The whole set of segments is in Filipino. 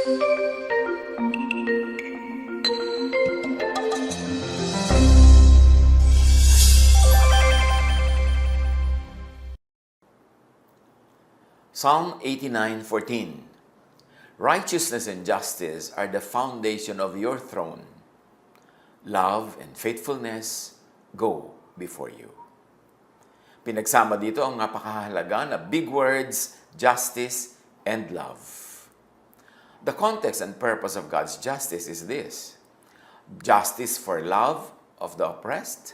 Psalm 89:14. Righteousness and justice are the foundation of your throne. Love and faithfulness go before you. Pinagsama dito ang napakahalaga na big words, justice and love. The context and purpose of God's justice is this: justice for love of the oppressed,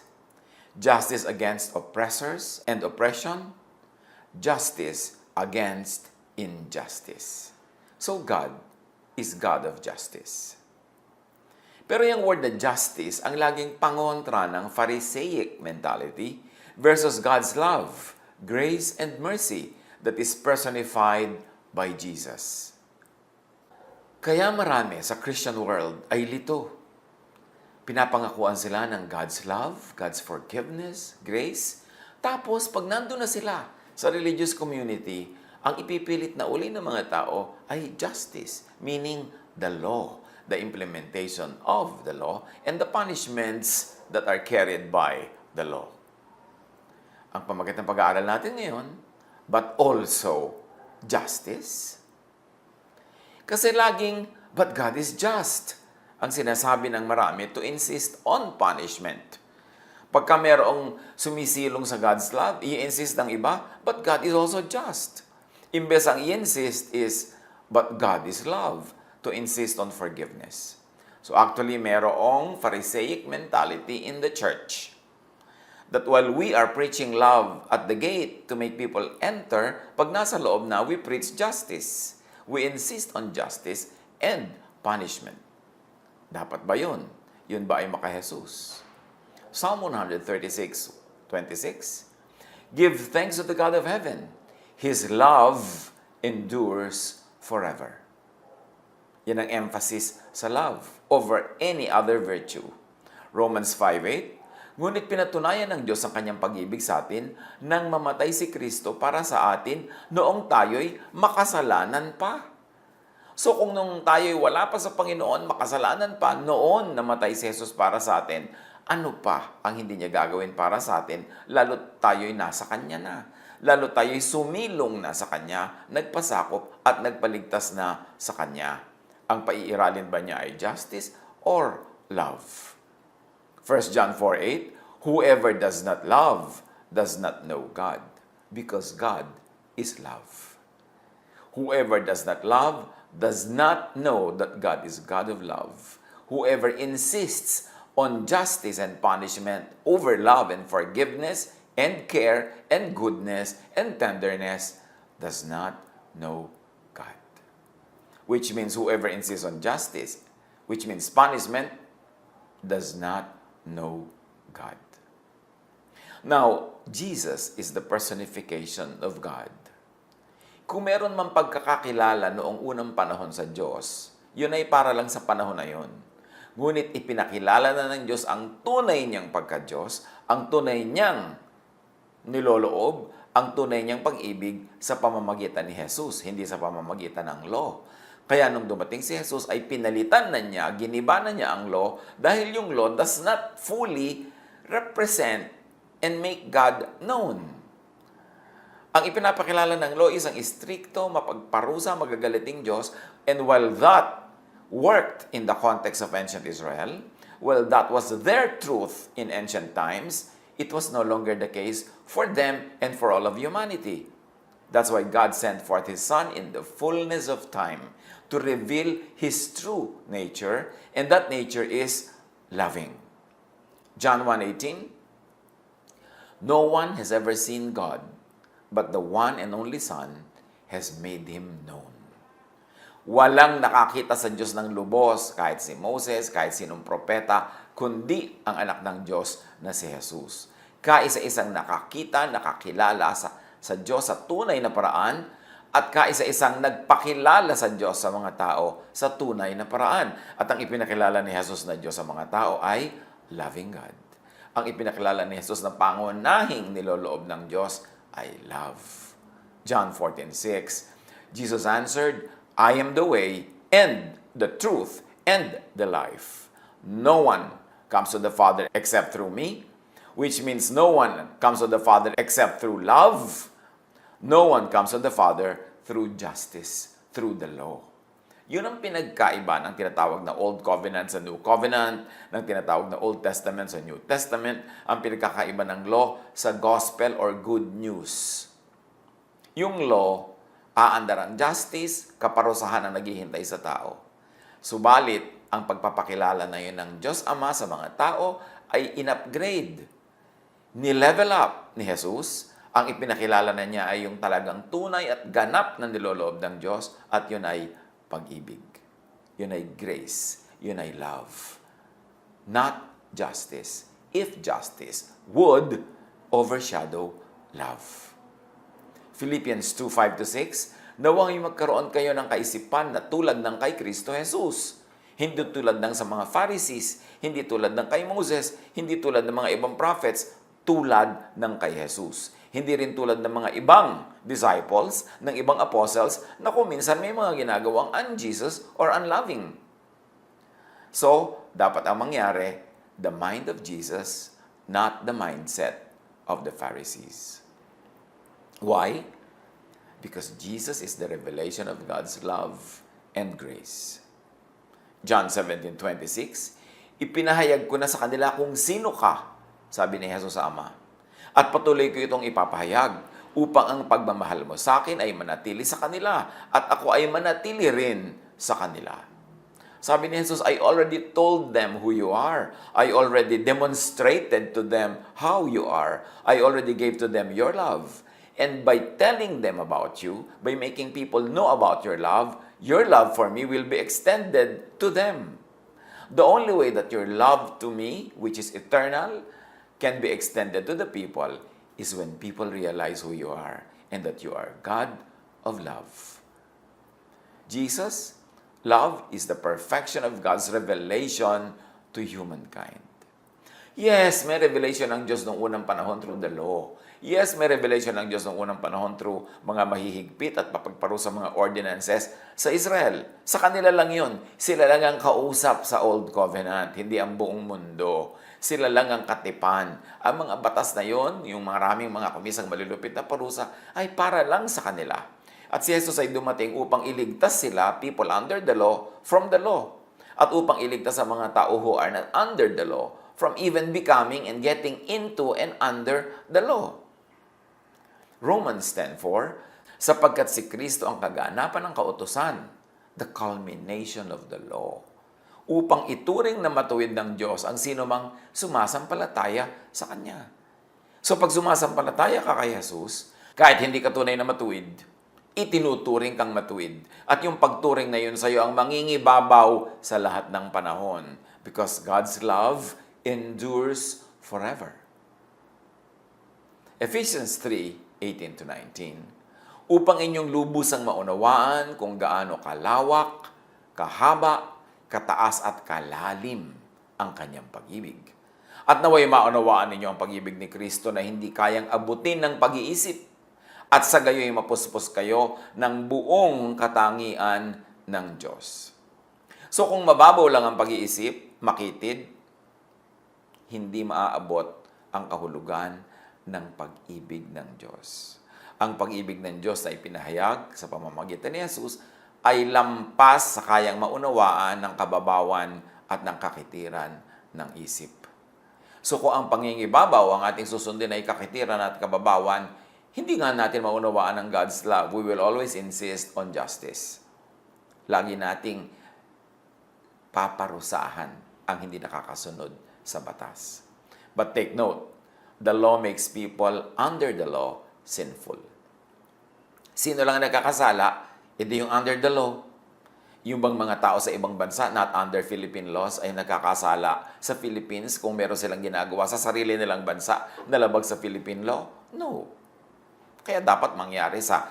justice against oppressors and oppression, justice against injustice. So God is God of justice. Pero yung word na justice ang laging pangontra ng Pharisaic mentality versus God's love, grace, and mercy that is personified by Jesus. Kaya marami sa Christian world ay lito. Pinapangakuan sila ng God's love, God's forgiveness, grace. Tapos pag nandun na sila sa religious community, ang ipipilit na uli ng mga tao ay justice, meaning the law, the implementation of the law, and the punishments that are carried by the law. Ang pamagat ng pag-aaral natin ngayon, but also justice. Kasi laging, but God is just, ang sinasabi ng marami to insist on punishment. Pagka merong sumisilong sa God's love, i-insist ng iba, but God is also just. Imbes ang i-insist is, but God is love, to insist on forgiveness. So actually, merong Pharisaic mentality in the church that while we are preaching love at the gate to make people enter, pag nasa loob na, we preach justice. We insist on justice and punishment. Dapat ba yun? Yun ba ay maka-Jesus? Psalm 136:26. Give thanks to the God of heaven. His love endures forever. Yan ang emphasis sa love over any other virtue. Romans 5:8. Ngunit pinatunayan ng Diyos ang kanyang pag-ibig sa atin nang mamatay si Kristo para sa atin noong tayo'y makasalanan pa. So kung nung tayo'y wala pa sa Panginoon, makasalanan pa, noon namatay si Jesus para sa atin, ano pa ang hindi niya gagawin para sa atin, lalo tayo'y nasa Kanya na. Lalo tayo'y sumilong na sa Kanya, nagpasakop at nagpaligtas na sa Kanya. Ang paiiralin ba niya ay justice or love? 1 John 4:8, whoever does not love does not know God, because God is love. Whoever does not love does not know that God is God of love. Whoever insists on justice and punishment over love and forgiveness and care and goodness and tenderness does not know God. Which means whoever insists on justice, which means punishment, does not know God. Now, Jesus is the personification of God. Kung meron mang pagkakakilala noong unang panahon sa Diyos, yun ay para lang sa panahon na yun. Ngunit ipinakilala na ng Diyos ang tunay niyang pagka-Diyos, ang tunay niyang niloloob, ang tunay niyang pag-ibig sa pamamagitan ni Jesus, hindi sa pamamagitan ng law. Kaya nung dumating si Jesus ay pinalitan na niya, giniba na niya ang law dahil yung law does not fully represent and make God known. Ang ipinapakilala ng law is ang istrikto, mapagparusa, magagaliting Diyos, and while that worked in the context of ancient Israel, well, that was their truth in ancient times, it was no longer the case for them and for all of humanity. That's why God sent forth His Son in the fullness of time to reveal His true nature, and that nature is loving. John 1:18, no one has ever seen God, but the one and only Son has made Him known. Walang nakakita sa Diyos ng lubos, kahit si Moses, kahit sinong propeta, kundi ang anak ng Diyos na si Jesus. Kaisa-isang nakakita, nakakilala sa Diyos sa tunay na paraan, at kaisa-isang nagpakilala sa Diyos sa mga tao sa tunay na paraan. At ang ipinakilala ni Jesus na Diyos sa mga tao ay loving God. Ang ipinakilala ni Jesus na pangunahing niloloob ng Diyos ay love. John 14:6, Jesus answered, I am the way, and the truth and the life. No one comes to the Father except through me, which means no one comes to the Father except through love. No one comes to the Father through justice, through the law. Yun ang pinagkaiba ng tinatawag na Old Covenant sa New Covenant, ng tinatawag na Old Testament sa New Testament, ang pinagkakaiba ng law sa gospel or good news. Yung law, aandar ang justice, kaparusahan ang naghihintay sa tao. Subalit, ang pagpapakilala na yun ng Diyos Ama sa mga tao ay in-upgrade. Ni-level up ni Jesus. Ang ipinakilala na niya ay yung talagang tunay at ganap na niloloob ng Diyos at yun ay pag-ibig. Yun ay grace. Yun ay love. Not justice. If justice would overshadow love. Philippians 2:5-6, nawang yung magkaroon kayo ng kaisipan na tulad ng kay Kristo Jesus. Hindi tulad ng sa mga Pharisees, hindi tulad ng kay Moses, hindi tulad ng mga ibang prophets, tulad ng kay Jesus. Hindi rin tulad ng mga ibang disciples, ng ibang apostles, na kung minsan may mga ginagawang un-Jesus or unloving. So, dapat ang mangyari, the mind of Jesus, not the mindset of the Pharisees. Why? Because Jesus is the revelation of God's love and grace. John 17:26, ipinahayag ko na sa kanila kung sino ka, sabi ni Jesus sa Ama. At patuloy ko itong ipapahayag upang ang pagmamahal mo sa akin ay manatili sa kanila at ako ay manatili rin sa kanila. Sabi ni Jesus, I already told them who you are. I already demonstrated to them how you are. I already gave to them your love. And by telling them about you, by making people know about your love for me will be extended to them. The only way that your love to me, which is eternal, can be extended to the people is when people realize who you are and that you are God of love. Jesus, love is the perfection of God's revelation to humankind. Yes, may revelation ng Diyos noong unang panahon through the law. Yes, may revelation ng Diyos noong unang panahon through mga mahihigpit at papagparusa mga ordinances sa Israel. Sa kanila lang yun. Sila lang ang kausap sa Old Covenant, hindi ang buong mundo. Sila lang ang katipan. Ang mga batas na yon, yung maraming mga kumisang malulupit na parusa, ay para lang sa kanila. At si Jesus ay dumating upang iligtas sila, people under the law, from the law. At upang iligtas sa mga tao who are not under the law, from even becoming and getting into and under the law. Romans 10:4, sapagkat si Kristo ang kaganapan ng kautusan, the culmination of the law, upang ituring na matuwid ng Diyos ang sino mang sumasampalataya sa Kanya. So pag sumasampalataya ka kay Jesus, kahit hindi ka tunay na matuwid, itinuturing kang matuwid. At yung pagturing na yun sa iyo ang mangingibabaw sa lahat ng panahon. Because God's love endures forever. Ephesians 3:18-19, upang inyong lubusang maunawaan kung gaano kalawak, kahaba, kataas at kalalim ang kanyang pag-ibig. At naway maunawaan ninyo ang pag-ibig ni Kristo na hindi kayang abutin ng pag-iisip at sa gayo'y mapuspos kayo ng buong katangian ng Diyos. So kung mababaw lang ang pag-iisip, makitid, hindi maaabot ang kahulugan ng pag-ibig ng Diyos. Ang pag-ibig ng Diyos na ipinahayag sa pamamagitan ni Jesus ay lampas sa kayang maunawaan ng kababawan at ng kakitiran ng isip. So kung ang pangingibabaw ang ating susundin ay kakitiran at kababawan, hindi nga natin maunawaan ang God's love. We will always insist on justice. Lagi nating paparusahan ang hindi nakakasunod sa batas. But take note, the law makes people under the law sinful. Sino lang nagkakasala? Hindi yung under the law. Yung bang mga tao sa ibang bansa, not under Philippine laws, ay nagkakasala sa Philippines kung meron silang ginagawa sa sarili nilang bansa na labag sa Philippine law? No. Kaya dapat mangyari sa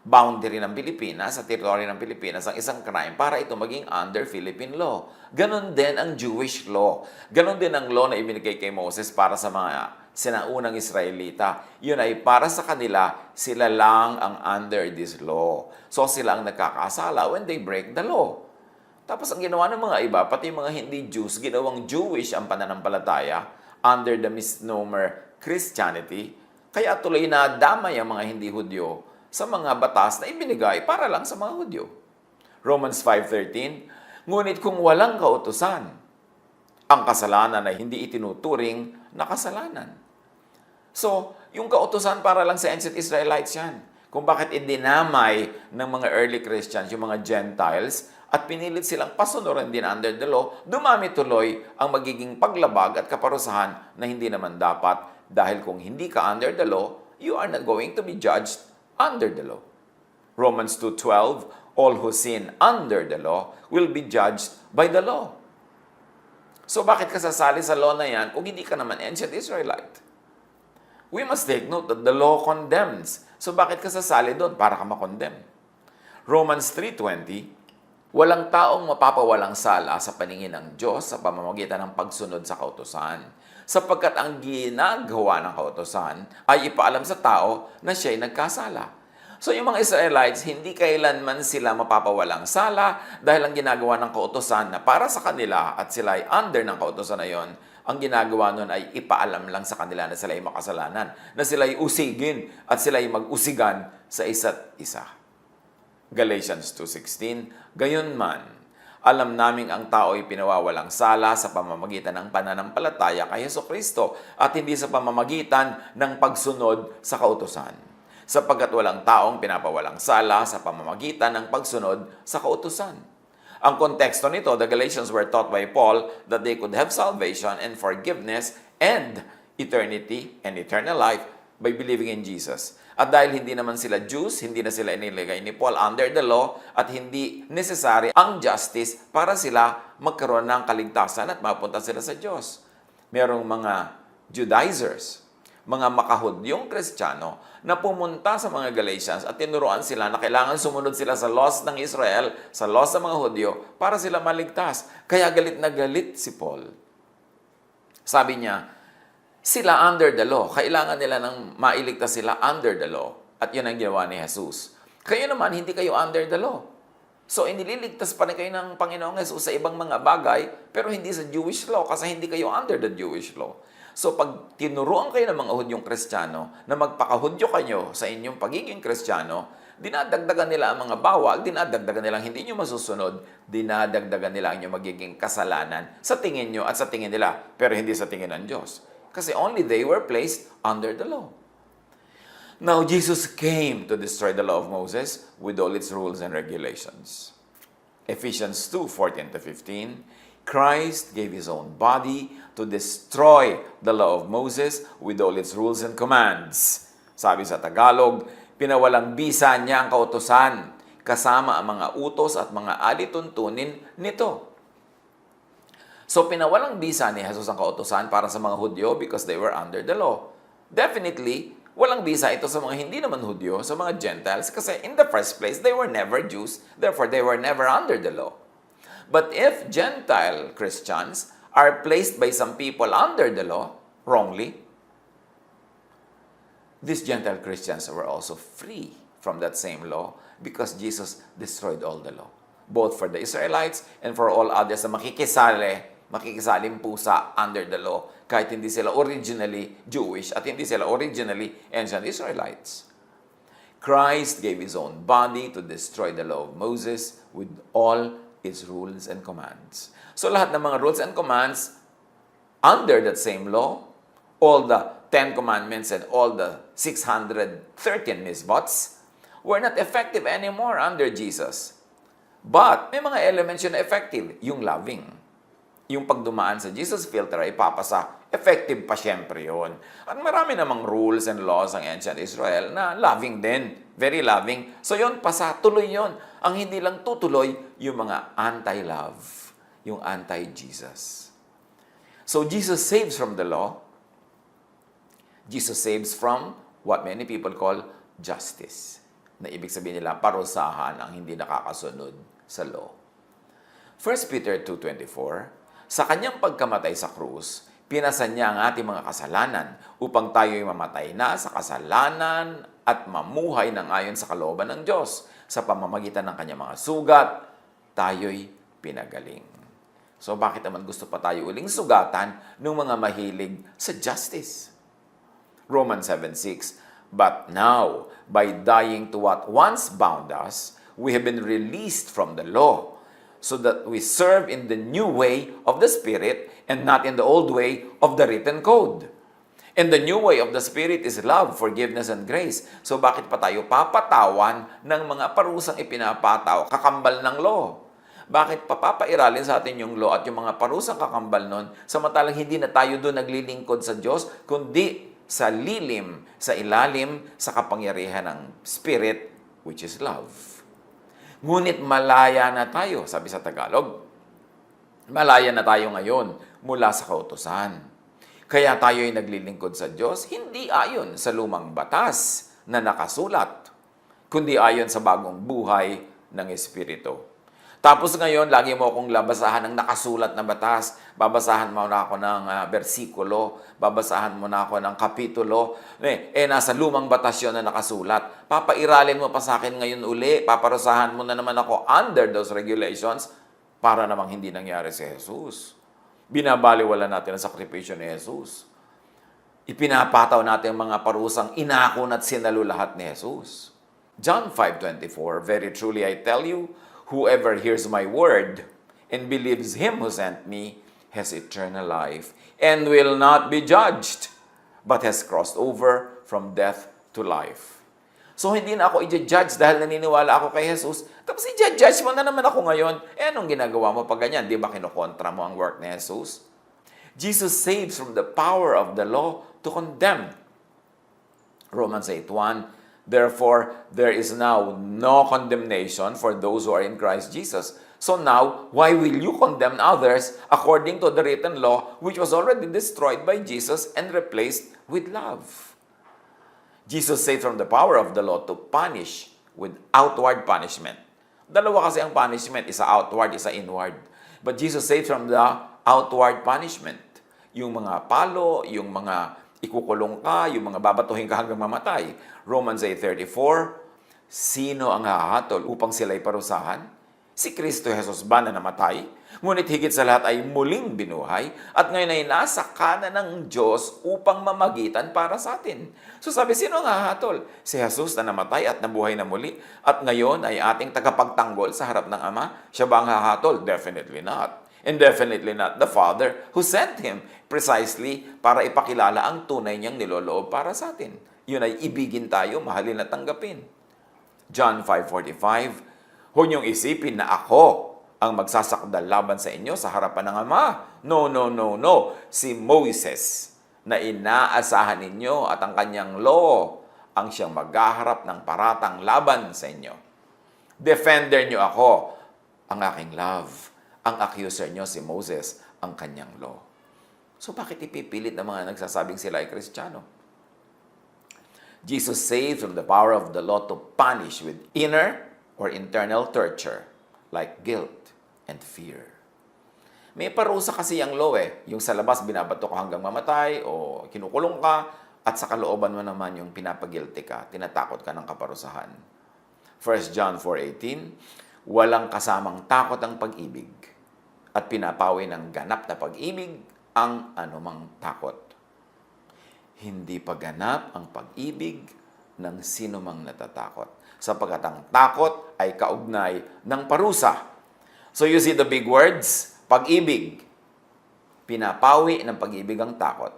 boundary ng Pilipinas, sa territory ng Pilipinas, ang isang crime para ito maging under Philippine law. Ganon din ang Jewish law. Ganon din ang law na ibinigay kay Moses para sa mga sinaunang Israelita. Yun ay para sa kanila, sila lang ang under this law. So sila ang nagkakasala when they break the law. Tapos ang ginawa ng mga iba, pati yung mga hindi Jews, ginawang Jewish ang pananampalataya under the misnomer Christianity. Kaya tuloy na damay ang mga hindi Hudyo sa mga batas na ibinigay para lang sa mga Hudyo. Romans 5:13, ngunit kung walang kautusan, ang kasalanan ay hindi itinuturing na kasalanan. So, yung kautusan para lang sa ancient Israelites yan. Kung bakit idinamay ng mga early Christians, yung mga Gentiles, at pinilit silang pasunurin din under the law, dumami tuloy ang magiging paglabag at kaparusahan na hindi naman dapat dahil kung hindi ka under the law, you are not going to be judged under the law. Romans 2:12, all who sin under the law will be judged by the law. So bakit ka sasali sa law na yan kung hindi ka naman ancient Israelite? We must take note that the law condemns. So bakit ka sasali doon? Para ka makondemn. Romans 3:20, walang taong mapapawalang sala sa paningin ng Diyos sa pamamagitan ng pagsunod sa kautusan. Sapagkat ang ginagawa ng kautusan ay ipaalam sa tao na siya'y nagkasala. So yung mga Israelites, hindi kailanman sila mapapawalang sala dahil ang ginagawa ng kautusan na para sa kanila at sila ay under ng kautusan na yon, ang ginagawa nun ay ipaalam lang sa kanila na sila ay makasalanan, na sila ay usigin at sila ay mag-usigan sa isa't isa. Galatians 2:16, gayunman, alam naming ang tao ay pinawawalang sala sa pamamagitan ng pananampalataya kay Jesucristo at hindi sa pamamagitan ng pagsunod sa kautusan. Sapagkat walang taong pinapawalang sala sa pamamagitan ng pagsunod sa kautusan. Ang konteksto nito, the Galatians were taught by Paul that they could have salvation and forgiveness and eternity and eternal life by believing in Jesus. At dahil hindi naman sila Jews, hindi na sila inilagay ni Paul under the law at hindi necessary ang justice para sila magkaroon ng kaligtasan at mapunta sila sa Diyos. Merong mga Judaizers, mga makahudyong Kristiyano na pumunta sa mga Galatians at tinuruan sila na kailangan sumunod sila sa laws ng Israel, sa laws ng mga Hudyo, para sila maligtas. Kaya galit na galit si Paul. Sabi niya, sila under the law. Kailangan nila ng mailigtas sila under the law. At yun ang ginawa ni Jesus. Kayo naman, hindi kayo under the law. So, inililigtas pa rin kayo ng Panginoong Jesus sa ibang mga bagay, pero hindi sa Jewish law kasi hindi kayo under the Jewish law. So, pag tinuruan kayo ng mga Hudyong Kristiyano na magpakahudyo kayo sa inyong pagiging Kristiyano, dinadagdagan nila ang mga bawal, dinadagdagan nila ang hindi nyo masusunod, dinadagdagan nila ang inyong magiging kasalanan sa tingin nyo at sa tingin nila, pero hindi sa tingin ng Diyos. Kasi only they were placed under the law. Now, Jesus came to destroy the law of Moses with all its rules and regulations. Ephesians 2:14-15, Christ gave His own body to destroy the law of Moses with all its rules and commands. Sabi sa Tagalog, pinawalang bisa niya ang kautusan kasama ang mga utos at mga alituntunin nito. So, pinawalang bisa ni Jesus ang kautusan para sa mga Hudyo because they were under the law. Definitely, walang bisa ito sa mga hindi naman Hudyo, sa mga Gentiles, kasi in the first place, they were never Jews, therefore they were never under the law. But if Gentile Christians are placed by some people under the law, wrongly, these Gentile Christians were also free from that same law because Jesus destroyed all the law, both for the Israelites and for all others na makikisaling pusa under the law kahit hindi sila originally Jewish at hindi sila originally ancient Israelites. Christ gave His own body to destroy the law of Moses with all its rules and commands. So lahat ng mga rules and commands under that same law, all the 10 commandments and all the 613 misbots were not effective anymore under Jesus. But may mga elements yun na effective, yung loving. Yung pagdumaan sa Jesus filter ay papasa, effective pa syempre yun. At marami namang rules and laws ang ancient Israel na loving din, very loving. So yun, pasa, tuloy yun. Ang hindi lang tutuloy, yung mga anti-love, yung anti-Jesus. So Jesus saves from the law. Jesus saves from what many people call justice. Na ibig sabihin nila, parusahan ang hindi nakakasunod sa law. 1 Peter 2:24, sa kanyang pagkamatay sa krus, pinasan niya ang ating mga kasalanan upang tayo'y mamatay na sa kasalanan at mamuhay ng ayon sa kalooban ng Diyos. Sa pamamagitan ng kanyang mga sugat, tayo'y pinagaling. So bakit naman gusto pa tayo uling sugatan ng mga mahilig sa justice? Romans 7:6, "But now, by dying to what once bound us, we have been released from the law, so that we serve in the new way of the Spirit and not in the old way of the written code." And the new way of the Spirit is love, forgiveness, and grace. So bakit pa tayo papatawan ng mga parusang ipinapataw, kakambal ng law? Bakit papairalin sa atin yung law at yung mga parusang kakambal nun, samantalang hindi na tayo doon naglilingkod sa Diyos, kundi sa lilim, sa ilalim, sa kapangyarihan ng Spirit, which is love. Ngunit malaya na tayo, sabi sa Tagalog. Malaya na tayo ngayon mula sa kautusan. Kaya tayo ay naglilingkod sa Diyos, hindi ayon sa lumang batas na nakasulat, kundi ayon sa bagong buhay ng Espiritu. Tapos ngayon, lagi mo akong labasahan ng nakasulat na batas. Babasahan mo na ako ng bersikulo. Babasahan mo na ako ng kapitulo. Nasa lumang batas yun na nakasulat. Papairalin mo pa sa akin ngayon uli. Paparusahan mo na naman ako under those regulations para namang hindi nangyari si Jesus. Binabaliwala natin ang sakripisyo ni Jesus. Ipinapataw natin ang mga parusang inako at sinalo lahat ni Jesus. John 5:24, "Very truly I tell you, whoever hears my word and believes him who sent me has eternal life and will not be judged, but has crossed over from death to life." So, hindi na ako i-judge dahil naniniwala ako kay Jesus. Tapos i-judge mo na naman ako ngayon. Anong ginagawa mo pag ganyan? Di ba kinukontra mo ang work ni Jesus? Jesus saves from the power of the law to condemn. Romans 8:1, "Therefore, there is now no condemnation for those who are in Christ Jesus. So now, why will you condemn others according to the written law, which was already destroyed by Jesus and replaced with love?" Jesus saved from the power of the law to punish with outward punishment. Dalawa kasi ang punishment, isa outward, isa inward. But Jesus saved from the outward punishment. Yung mga palo, yung mga ikukulong ka, yung mga babatuhin ka hanggang mamatay. Romans 8:34, "Sino ang hahatol upang sila'y parusahan? Si Kristo Jesus ba na namatay? Ngunit higit sa lahat ay muling binuhay at ngayon ay nasa kanan ng Diyos upang mamagitan para sa atin." So sabi, sino ang hahatol? Si Jesus na namatay at nabuhay na muli at ngayon ay ating tagapagtanggol sa harap ng Ama. Siya ba ang hahatol? Definitely not. And definitely not the Father who sent Him precisely para ipakilala ang tunay niyang niloloob para sa atin. Yun ay ibigin tayo, mahalin at tanggapin. John 5:45, "Huwag niyong isipin na ako ang magsasakdal laban sa inyo sa harapan ng Ama. No, no, no, no. Si Moses na inaasahan ninyo at ang kanyang law ang siyang maghaharap ng paratang laban sa inyo. Defender niyo ako, ang aking love. Ang accuser niyo si Moses, ang kanyang law." So bakit ipipilit ng mga nagsasabing sila ay Kristiyano? Jesus saved from the power of the law to punish with inner or internal torture, like guilt and fear. May parusa kasi ang law yung sa labas binabato ka hanggang mamatay o kinukulong ka at sa kalooban mo naman yung pinapagilty ka, tinatakot ka ng kaparusahan. 1 John 4:18, "Walang kasamang takot ang pag-ibig at pinapawi ng ganap na pag-ibig ang anumang takot. Hindi pa ganap ang pag-ibig ng sinumang natatakot, sapagkat ang takot ay kaugnay ng parusa." So you see the big words, pag-ibig. Pinapawi ng pag-ibig ang takot.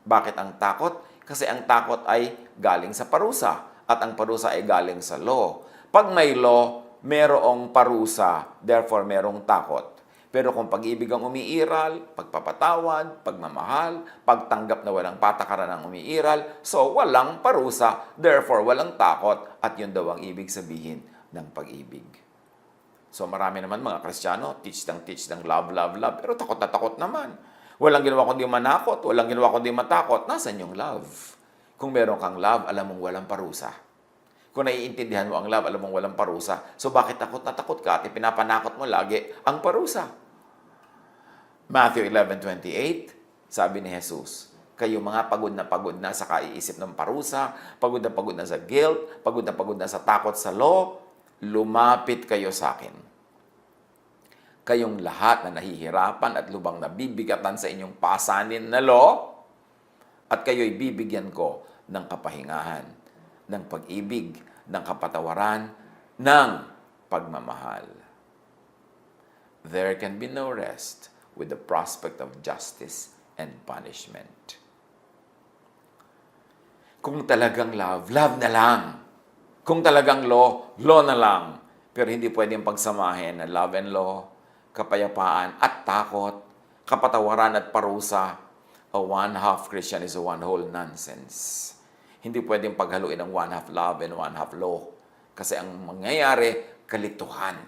Bakit ang takot? Kasi ang takot ay galing sa parusa at ang parusa ay galing sa law. Pag may law, merong parusa, therefore merong takot. Pero kung pag-ibig ang umiiral, pagpapatawad, pagmamahal, pagtanggap na walang patakaran ang umiiral, so walang parusa, therefore walang takot, at yun daw ang ibig sabihin ng pag-ibig. So marami naman mga Kristiyano, teach ng love, love, love, pero takot na takot naman. Walang ginawa kundi manakot, walang ginawa kundi matakot. Nasaan yung love? Kung meron kang love, alam mong walang parusa. Kung naiintindihan mo ang love, alam mong walang parusa. So bakit takot na takot ka at ipinapanakot mo lagi ang parusa? Matthew 11:28, sabi ni Jesus, "Kayo mga pagod na sa kaiisip ng parusa, pagod na sa guilt, pagod na sa takot sa law, lumapit kayo sa akin. kayong lahat na nahihirapan at lubang nabibigatan sa inyong pasanin na law, at kayo'y bibigyan ko ng kapahingahan, ng pag-ibig, ng kapatawaran, ng pagmamahal. There can be no rest with the prospect of justice and punishment. Kung talagang love, love na lang. Kung talagang law, law na lang. Pero hindi pwedeng pagsamahin na love and law, kapayapaan at takot, kapatawaran at parusa. A one-half Christian is a one-whole nonsense. Hindi pwedeng paghaluin ng one-half love and one-half law. Kasi ang mangyayari, kalituhan.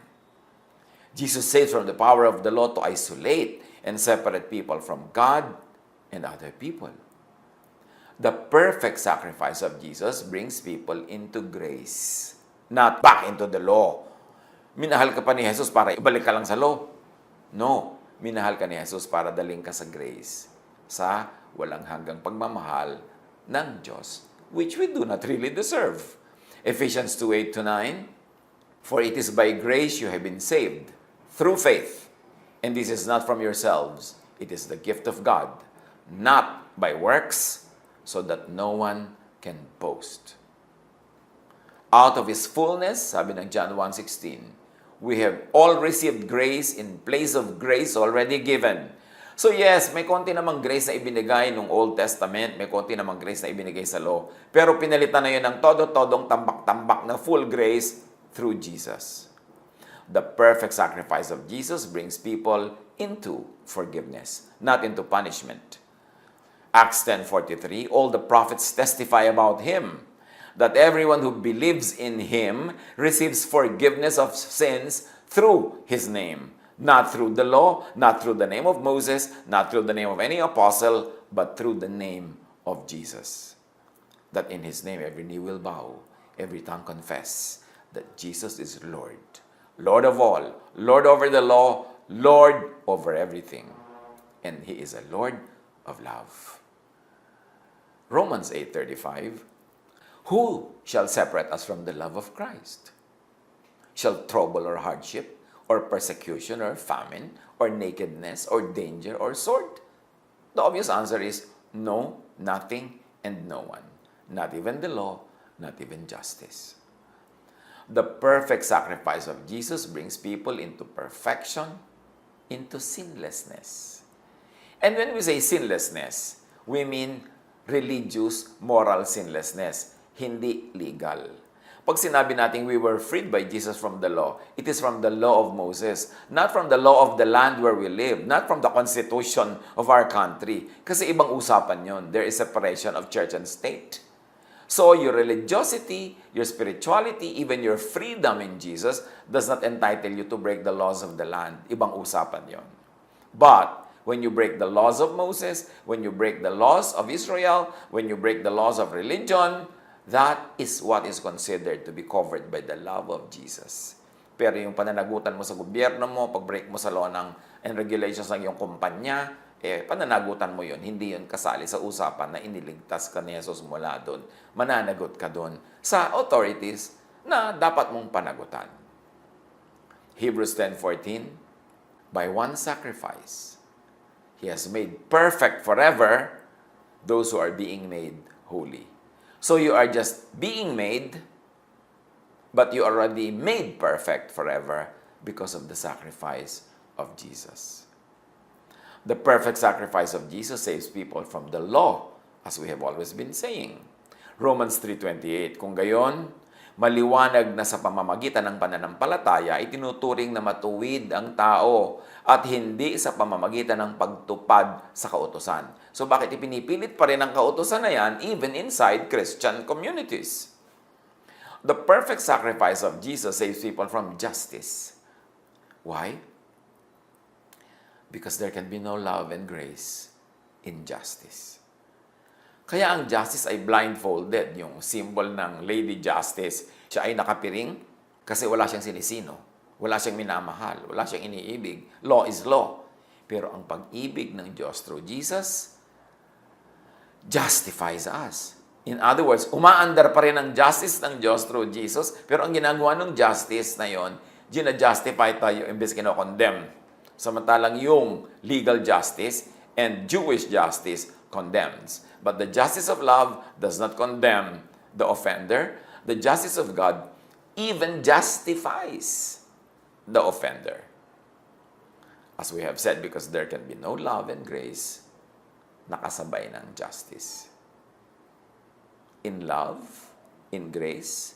Jesus saves from the power of the law to isolate and separate people from God and other people. The perfect sacrifice of Jesus brings people into grace, not back into the law. Minahal ka pa ni Jesus para ibalik ka lang sa law? No. Minahal ka ni Jesus para daling ka sa grace, sa walang hanggang pagmamahal ng Diyos, which we do not really deserve. Ephesians 2:8-9, for it is by grace you have been saved, through faith. And this is not from yourselves. It is the gift of God, not by works, so that no one can boast. Out of His fullness, sabi ng John 1:16, we have all received grace in place of grace already given. So yes, may konti namang grace na ibinigay nung Old Testament, may konti namang grace na ibinigay sa Law. Pero pinalitan na yun ng todo-todong tambak-tambak na full grace through Jesus. The perfect sacrifice of Jesus brings people into forgiveness, not into punishment. Acts 10:43, all the prophets testify about Him, that everyone who believes in Him receives forgiveness of sins through His name. Not through the law, not through the name of Moses, not through the name of any apostle, but through the name of Jesus. That in His name every knee will bow, every tongue confess that Jesus is Lord. Lord of all, Lord over the law, Lord over everything. And He is a Lord of love. Romans 8:35, who shall separate us from the love of Christ? Shall trouble or hardship, or persecution, or famine, or nakedness, or danger, or sword? The obvious answer is no, nothing, and no one. Not even the law, not even justice. The perfect sacrifice of Jesus brings people into perfection, into sinlessness. And when we say sinlessness, we mean religious, moral sinlessness, hindi legal. Pag sinabi natin we were freed by Jesus from the law, it is from the law of Moses, not from the law of the land where we live, not from the constitution of our country. Kasi ibang usapan yon. There is separation of church and state. So your religiosity, your spirituality, even your freedom in Jesus does not entitle you to break the laws of the land. Ibang usapan yon. But when you break the laws of Moses, when you break the laws of Israel, when you break the laws of religion, that is what is considered to be covered by the love of Jesus. Pero yung pananagutan mo sa gobyerno mo, pag-break mo sa law and regulations ng iyong kumpanya, pananagutan mo yun. Hindi yun kasali sa usapan na iniligtas ka ni Jesus mula doon. Mananagot ka doon sa authorities na dapat mong panagutan. Hebrews 10:14, by one sacrifice, He has made perfect forever those who are being made holy. So you are just being made, but you are already made perfect forever because of the sacrifice of Jesus. The perfect sacrifice of Jesus saves people from the law, as we have always been saying. Romans 3:28, kung gayon, maliwanag na sa pamamagitan ng pananampalataya, itinuturing na matuwid ang tao at hindi sa pamamagitan ng pagtupad sa kautusan. So bakit ipinipilit pa rin ang kautusan na yan even inside Christian communities? The perfect sacrifice of Jesus saves people from justice. Why? Because there can be no love and grace in justice. Kaya ang justice ay blindfolded, yung symbol ng Lady Justice. Siya ay nakapiring kasi wala siyang sinisino, wala siyang minamahal, wala siyang iniibig. Law is law. Pero ang pag-ibig ng Diyos through Jesus justifies us. In other words, umaandar pa rin ang justice ng Diyos through Jesus, pero ang ginagawa ng justice na yon, gina-justify tayo imbes kino-condemn. Samantalang yung legal justice and Jewish justice condemns. But the justice of love does not condemn the offender. The justice of God even justifies the offender. As we have said, because there can be no love and grace, nakasabay ng justice. In love, in grace,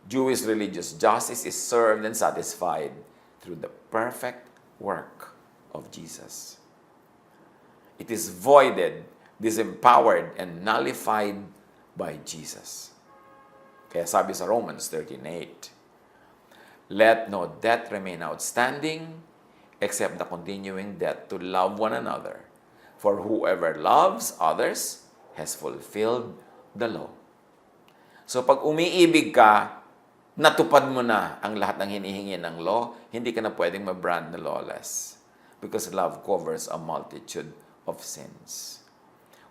Jewish religious justice is served and satisfied through the perfect work of Jesus. It is voided, disempowered, and nullified by Jesus. Kaya sabi sa Romans 13:8, let no debt remain outstanding except the continuing debt to love one another. For whoever loves others has fulfilled the law. So pag umiibig ka, natupad mo na ang lahat ng hinihingi ng law, hindi ka na pwedeng ma-brand na lawless. Because love covers a multitude of sins.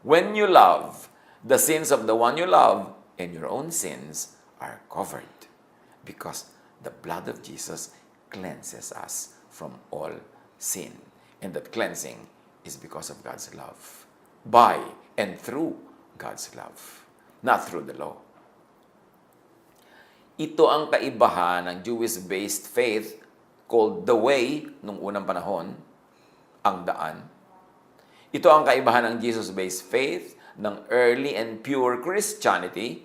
When you love, the sins of the one you love and your own sins are covered. Because the blood of Jesus cleanses us from all sin. And that cleansing is because of God's love. By and through God's love. Not through the law. Ito ang kaibahan ng Jewish-based faith called the way nung unang panahon, ang daan. Ito ang kaibahan ng Jesus-based faith ng early and pure Christianity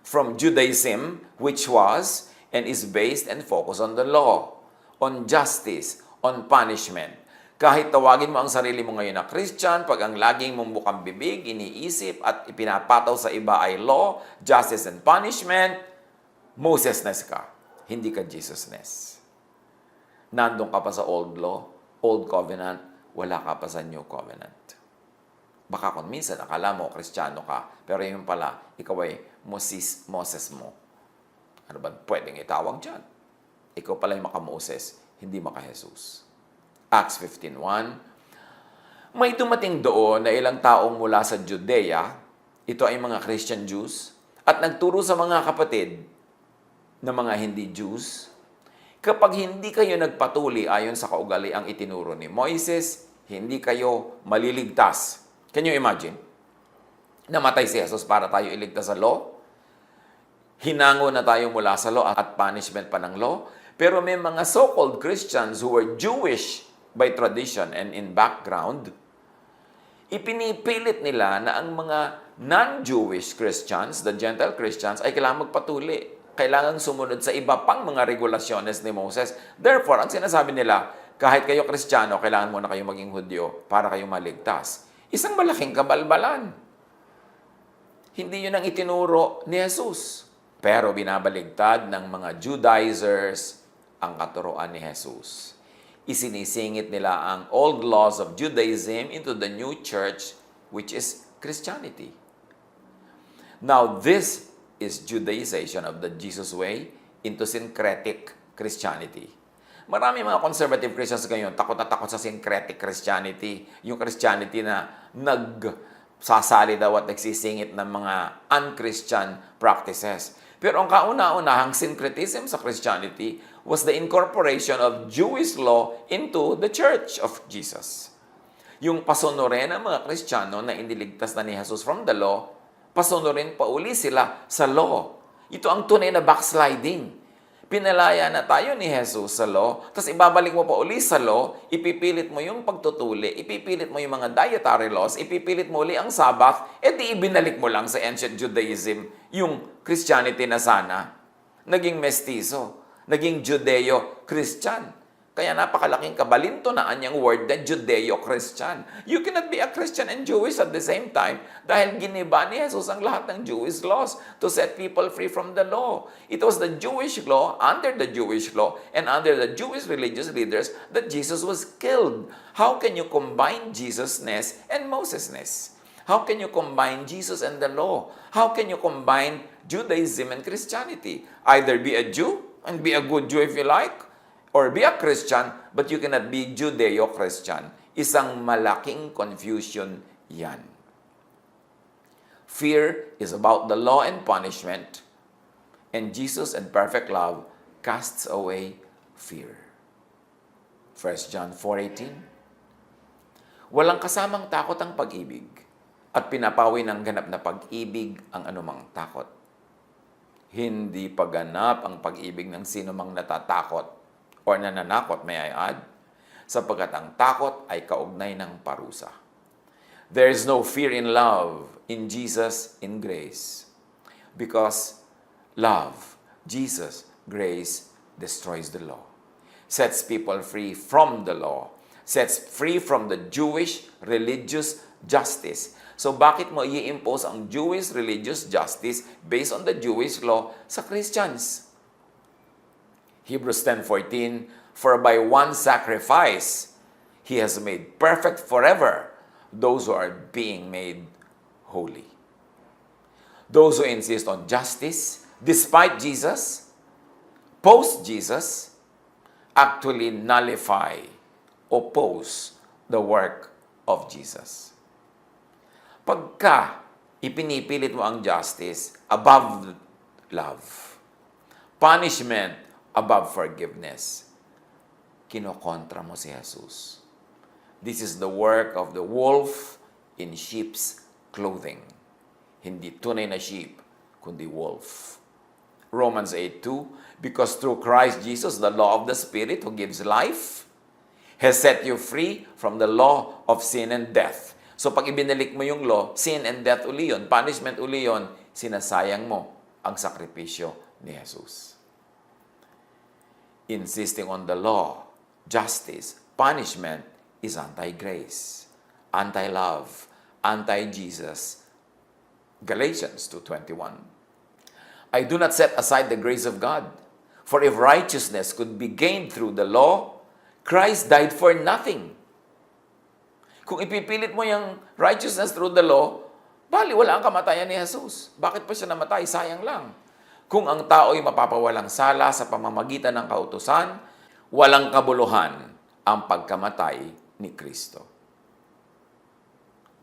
from Judaism, which was and is based and focused on the law, on justice, on punishment. Kahit tawagin mo ang sarili mo ngayon na Christian, pag ang laging mong bukang bibig, iniisip at ipinapataw sa iba ay law, justice, and punishment, Moses-ness ka, hindi ka Jesus-ness. Nandun ka pa sa old law, old covenant, wala ka pa sa new covenant. Baka kung minsan akala mo, Kristiyano ka, pero yun pala, ikaw ay Moses mo. Ano ba pwedeng itawag dyan? Ikaw pala yung maka-Moses, hindi maka-Jesus. Acts 15:1. May dumating doon na ilang taong mula sa Judea, ito ay mga Christian Jews, at nagturo sa mga kapatid na mga hindi Jews, kapag hindi kayo nagpatuli ayon sa kaugaliang itinuro ni Moises, hindi kayo maliligtas. Can you imagine? Namatay si Jesus para tayo iligtas sa law. Hinango na tayo mula sa law at punishment pa ng law. Pero may mga so-called Christians who were Jewish by tradition and in background, ipinipilit nila na ang mga non-Jewish Christians, the Gentile Christians, ay kailangan magpatuli. Kailangan sumunod sa iba pang mga regulasyones ni Moses. Therefore, ang sinasabi nila, kahit kayo Kristiyano, kailangan muna kayo maging Hudyo para kayo maligtas. Isang malaking kabalbalan. Hindi yun ang itinuro ni Jesus. Pero binabaligtad ng mga Judaizers ang katuruan ni Jesus. Isinisingit nila ang old laws of Judaism into the new church, which is Christianity. Now, this is Judaization of the Jesus way into syncretic Christianity. Marami mga conservative Christians ngayon, takot na takot sa syncretic Christianity. Yung Christianity na nagsasali daw at nagsisingit ng mga un-Christian practices. Pero ang kauna-unahang syncretism sa Christianity was the incorporation of Jewish law into the Church of Jesus. Yung pasunurin ng mga Kristiyano na iniligtas na ni Jesus from the law, pasunurin pa uli sila sa law. Ito ang tunay na backsliding. Pinalaya na tayo ni Jesus sa law, tapos ibabalik mo pa uli sa law, ipipilit mo yung pagtutuli, ipipilit mo yung mga dietary laws, ipipilit mo uli ang Sabbath, di ibinalik mo lang sa ancient Judaism yung Christianity na sana. Naging mestizo, naging Judeo-Christian. Kaya napakalaking kabalintunaan niyang word na Judeo-Christian. You cannot be a Christian and Jewish at the same time dahil giniba ni Jesus ang lahat ng Jewish laws to set people free from the law. It was the Jewish law, under the Jewish law, and under the Jewish religious leaders that Jesus was killed. How can you combine Jesus-ness and Moses-ness? How can you combine Jesus and the law? How can you combine Judaism and Christianity? Either be a Jew and be a good Jew if you like, or be a Christian, but you cannot be Judeo-Christian. Isang malaking confusion yan. Fear is about the law and punishment, and Jesus and perfect love casts away fear. 1 John 4:18. Walang kasamang takot ang pag-ibig at pinapawi ng ganap na pag-ibig ang anumang takot. Hindi paganap ang pag-ibig ng sino mang natatakot o nananakot, may I add, sapagkat ang takot ay kaugnay ng parusa. There is no fear in love, in Jesus, in grace. Because love, Jesus, grace, destroys the law. Sets people free from the law. Sets free from the Jewish religious justice. So bakit mo i-impose ang Jewish religious justice based on the Jewish law sa Christians? Hebrews 10:14, for by one sacrifice, He has made perfect forever those who are being made holy. Those who insist on justice, despite Jesus, post-Jesus, actually nullify, oppose the work of Jesus. Pagka ipinipilit mo ang justice above love, punishment above forgiveness, kinokontra mo si Jesus. This is the work of the wolf in sheep's clothing. Hindi tunay na sheep, kundi wolf. Romans 8:2, because through Christ Jesus, the law of the Spirit who gives life, has set you free from the law of sin and death. So pag ibinalik mo yung law, sin and death uli yun, punishment uli yun, sinasayang mo ang sakripisyo ni Jesus. Insisting on the law, justice, punishment is anti-grace, anti-love, anti-Jesus. Galatians 2:21. I do not set aside the grace of God, for if righteousness could be gained through the law, Christ died for nothing. Kung ipipilit mo yung righteousness through the law, bali wala ang kamatayan ni Jesus. Bakit pa siya namatay? Sayang lang. Kung ang tao'y mapapawalang sala sa pamamagitan ng kautusan, walang kabuluhan ang pagkamatay ni Kristo.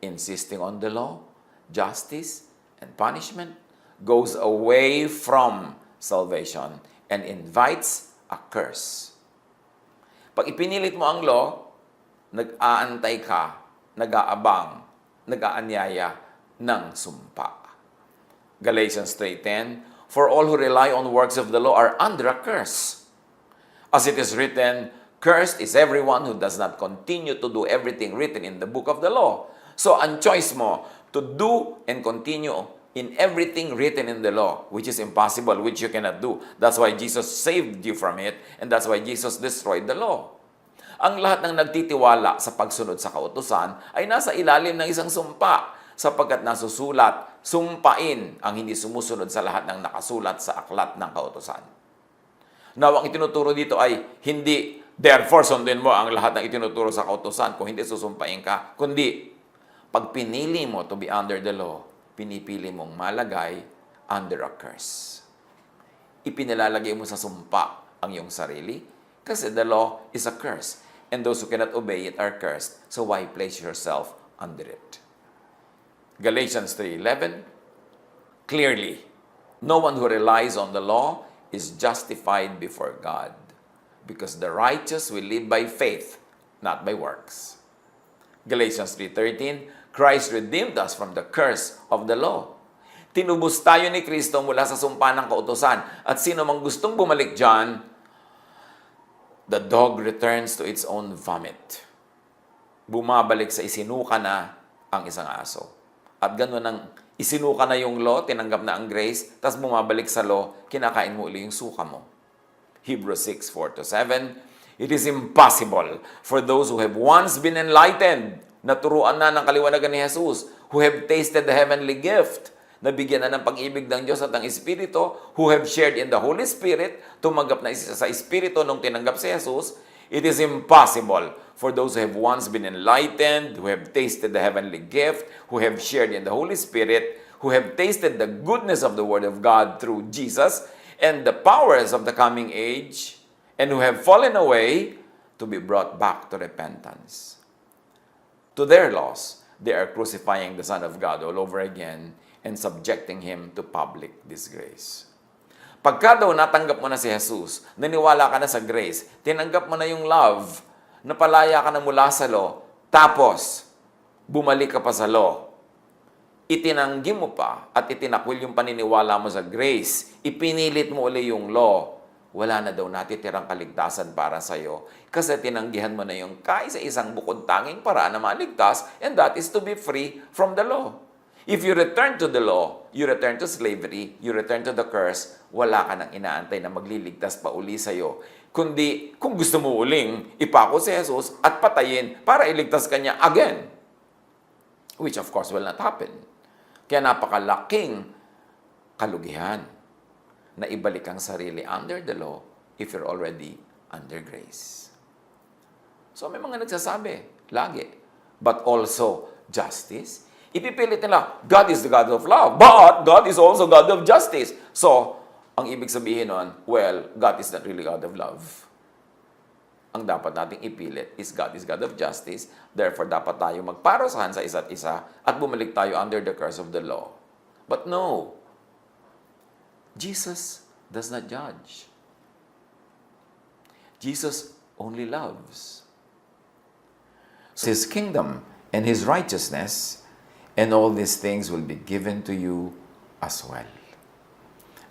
Insisting on the law, justice, and punishment goes away from salvation and invites a curse. Pag ipinilit mo ang law, nag-aantay ka, nag-aabang, nag-aanyaya ng sumpa. Galatians 3:10, for all who rely on works of the law are under a curse. As it is written, cursed is everyone who does not continue to do everything written in the book of the law. So, ang choice mo to do and continue in everything written in the law, which is impossible, which you cannot do. That's why Jesus saved you from it, and that's why Jesus destroyed the law. Ang lahat ng nagtitiwala sa pagsunod sa kautusan ay nasa ilalim ng isang sumpa, sapagkat nasusulat, sumpain ang hindi sumusunod sa lahat ng nakasulat sa aklat ng kautusan. Now, ang itinuturo dito ay hindi, therefore, sundin mo ang lahat ng itinuturo sa kautusan kung hindi susumpain ka, kundi, pag pinili mo to be under the law, pinipili mong malagay under a curse. Ipinilalagay mo sa sumpa ang iyong sarili kasi the law is a curse. And those who cannot obey it are cursed. So why place yourself under it? Galatians 3:11, clearly, no one who relies on the law is justified before God, because the righteous will live by faith, not by works. Galatians 3:13, Christ redeemed us from the curse of the law. Tinubos tayo ni Kristo mula sa sumpa ng kautusan. At sino mang gustong bumalik dyan, the dog returns to its own vomit. Bumabalik sa isinuka na ang isang aso. At gano'n ang isinuka na yung law, tinanggap na ang grace, tapos bumabalik sa law, kinakain mo uli yung suka mo. Hebrews 6:4-7, it is impossible for those who have once been enlightened, naturuan na ng kaliwanagan ni Jesus, who have tasted the heavenly gift, nabigyan na ng pag-ibig ng Diyos at ng Espiritu, who have shared in the Holy Spirit, tumanggap na sa Espiritu nung tinanggap si Jesus, it is impossible for those who have once been enlightened, who have tasted the heavenly gift, who have shared in the Holy Spirit, who have tasted the goodness of the Word of God through Jesus, and the powers of the coming age, and who have fallen away, to be brought back to repentance. To their loss, they are crucifying the Son of God all over again and subjecting Him to public disgrace. Pagka daw natanggap mo na si Jesus, naniwala ka na sa grace, tinanggap mo na yung love, napalaya ka na mula sa law, tapos bumalik ka pa sa law, itinanggi mo pa at itinakwil yung paniniwala mo sa grace, ipinilit mo uli yung law, wala na daw natitirang kaligtasan para sa'yo kasi tinanggihan mo na yung kaisa-isang bukod tanging paraan na maligtas, and that is to be free from the law. If you return to the law, you return to slavery, you return to the curse, wala ka nang inaantay na magliligtas pa uli sa'yo. Kundi, kung gusto mo uling, ipako si Jesus at patayin para iligtas ka niya again. Which of course will not happen. Kaya napakalaking kalugihan na ibalik ang sarili under the law if you're already under grace. So may mga nagsasabi, lagi, but also justice. Ipipilit nila, God is the God of love, but God is also God of justice. So, ang ibig sabihin nun, well, God is not really God of love. Ang dapat nating ipilit is God of justice. Therefore, dapat tayo magparusahan sa isa't isa at bumalik tayo under the curse of the law. But no, Jesus does not judge. Jesus only loves. His kingdom and His righteousness, and all these things will be given to you as well.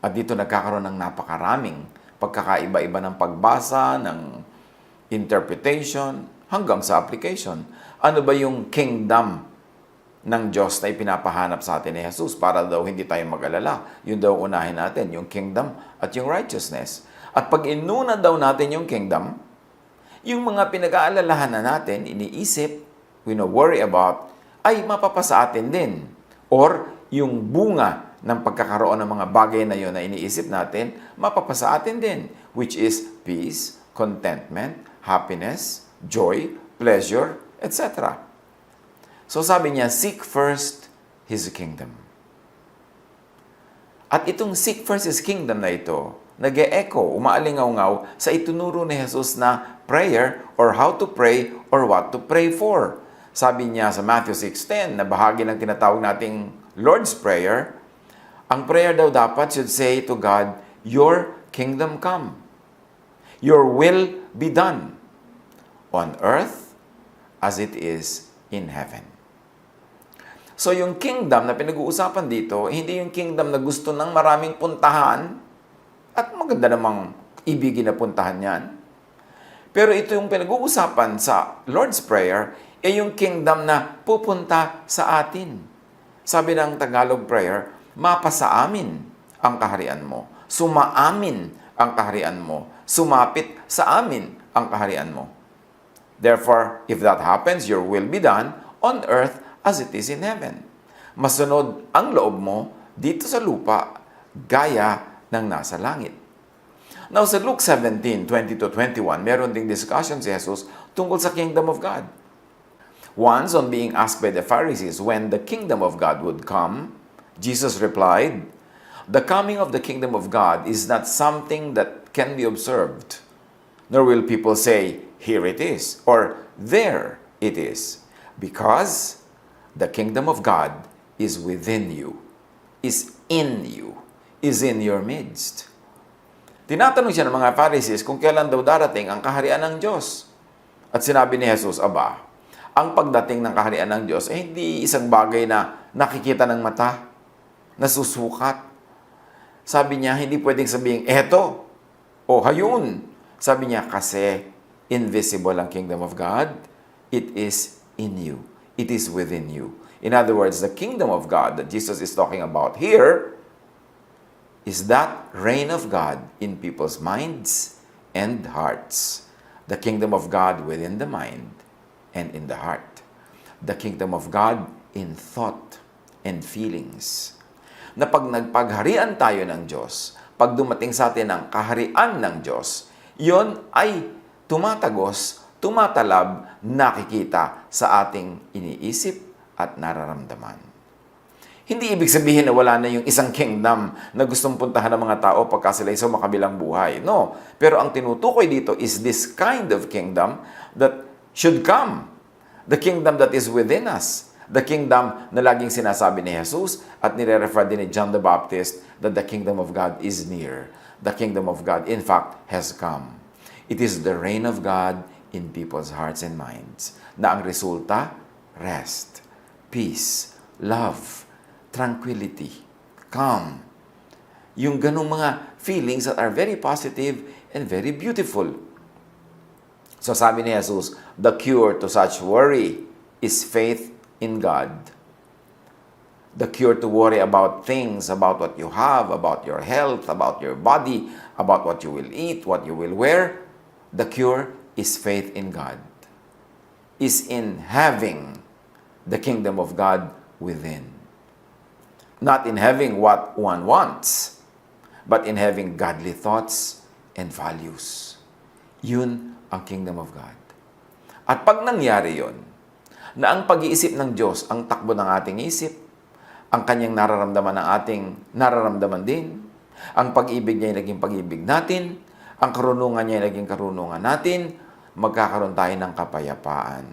At dito nagkakaroon ng napakaraming pagkakaiba-iba ng pagbasa, ng interpretation, hanggang sa application. Ano ba yung kingdom ng Diyos na ipinapahanap sa atin ni Jesus para daw hindi tayo mag-alala? Yun daw unahin natin, yung kingdom at yung righteousness. At pag inuna daw natin yung kingdom, yung mga pinag-aalalahan na natin, iniisip, we no worry about, ay mapapasa atin din. Or yung bunga ng pagkakaroon ng mga bagay na yon na iniisip natin, mapapasa atin din. Which is peace, contentment, happiness, joy, pleasure, etc. So sabi niya, seek first His kingdom. At itong seek first His kingdom na ito, nag-e-echo, umaalingaw-ngaw sa itunuro ni Jesus na prayer or how to pray or what to pray for. Sabi niya sa Matthew 6:10 na bahagi ng tinatawag nating Lord's Prayer, ang prayer daw dapat should say to God, Your kingdom come. Your will be done on earth as it is in heaven. So yung kingdom na pinag-uusapan dito, hindi yung kingdom na gusto ng maraming puntahan at maganda namang ibigin na puntahan yan. Pero ito yung pinag-uusapan sa Lord's Prayer, yung kingdom na pupunta sa atin. Sabi ng Tagalog prayer, mapasa amin ang kaharian mo. Sumaamin ang kaharian mo. Sumapit sa amin ang kaharian mo. Therefore, if that happens, your will be done on earth as it is in heaven. Masunod ang loob mo dito sa lupa, gaya ng nasa langit. Now, sa Luke 17:20-21, meron ding discussion si Jesus tungkol sa kingdom of God. Once, on being asked by the Pharisees when the kingdom of God would come, Jesus replied, "The coming of the kingdom of God is not something that can be observed, nor will people say, 'Here it is,' or 'There it is,' because the kingdom of God is within you, is in you, is in your midst." Tinatanong siya ng mga Pharisees kung kailan daw darating ang kaharian ng Diyos. At sinabi ni Jesus, aba, ang pagdating ng kaharian ng Diyos ay hindi isang bagay na nakikita ng mata, nasusukat. Sabi niya, hindi pwedeng sabihin, eto, o hayun. Sabi niya, kasi invisible ang kingdom of God. It is in you. It is within you. In other words, the kingdom of God that Jesus is talking about here is that reign of God in people's minds and hearts. The kingdom of God within the mind and in the heart. The kingdom of God in thought and feelings. Na pag nagpagharian tayo ng Diyos, pag dumating sa atin ang kaharian ng Diyos, yon ay tumatagos, tumatalab, nakikita sa ating iniisip at nararamdaman. Hindi ibig sabihin na wala na yung isang kingdom na gustong puntahan ng mga tao pagka sila sa makabilang buhay. No. Pero ang tinutukoy dito is this kind of kingdom that should come. The kingdom that is within us. The kingdom na laging sinasabi ni Jesus at nire-refer din ni John the Baptist that the kingdom of God is near. The kingdom of God, in fact, has come. It is the reign of God in people's hearts and minds na ang resulta, rest, peace, love, tranquility, calm. Yung ganong mga feelings that are very positive and very beautiful. So sabi ni Jesus, the cure to such worry is faith in God. The cure to worry about things, about what you have, about your health, about your body, about what you will eat, what you will wear, the cure is faith in God. Is in having the kingdom of God within. Not in having what one wants, but in having godly thoughts and values. Yun ang kingdom of God. At pag nangyari yon, na ang pag-iisip ng Diyos ang takbo ng ating isip, ang kanyang nararamdaman ng ating nararamdaman din, ang pag-ibig niya ay naging pag-ibig natin, ang karunungan niya ay naging karunungan natin, magkakaroon tayo ng kapayapaan.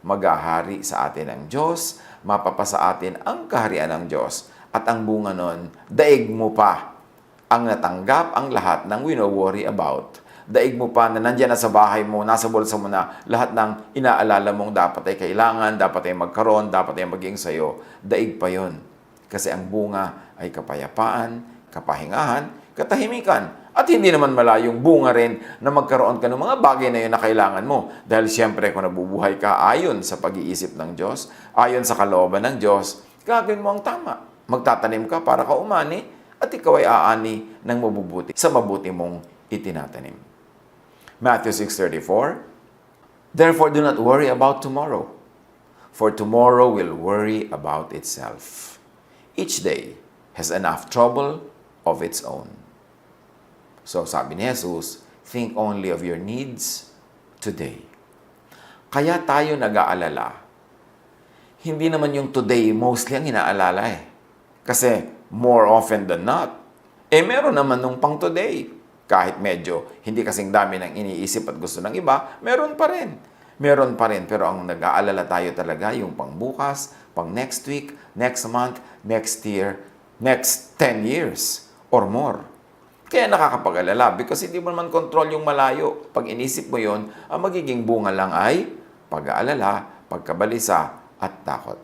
Maghahari sa atin ang Diyos, mapapasa atin ang kaharian ng Diyos. At ang bunga nun, daig mo pa ang natanggap ang lahat ng wino-worry about. Daig mo pa na nandyan na sa bahay mo, nasa bulsa mo na lahat ng inaalala mong dapat ay kailangan, dapat ay magkaroon, dapat ay maging sayo. Daig pa yon. Kasi ang bunga ay kapayapaan, kapahingahan, katahimikan. At hindi naman malayong bunga rin na magkaroon ka ng mga bagay na yun na kailangan mo. Dahil siyempre kung nabubuhay ka ayon sa pag-iisip ng Diyos, ayon sa kalooban ng Diyos, gagawin mo ang tama. Magtatanim ka para ka umani at ikaw ay aani ng mabubuti sa mabuti mong itinatanim. Matthew 6:34, therefore do not worry about tomorrow, for tomorrow will worry about itself. Each day has enough trouble of its own. So sabi ni Jesus, think only of your needs today. Kaya tayo nag-aalala. Hindi naman yung today mostly ang inaalala eh. Kasi more often than not, meron naman nung pang today. Kahit medyo hindi kasing dami ng iniisip at gusto ng iba, meron pa rin. Meron pa rin, pero ang nag-aalala tayo talaga yung pang bukas, pang next week, next month, next year, next 10 years or more. Kaya nakakapag-alala because hindi mo naman control yung malayo. Pag inisip mo yon, ang magiging bunga lang ay pag-aalala, pagkabalisa, at takot.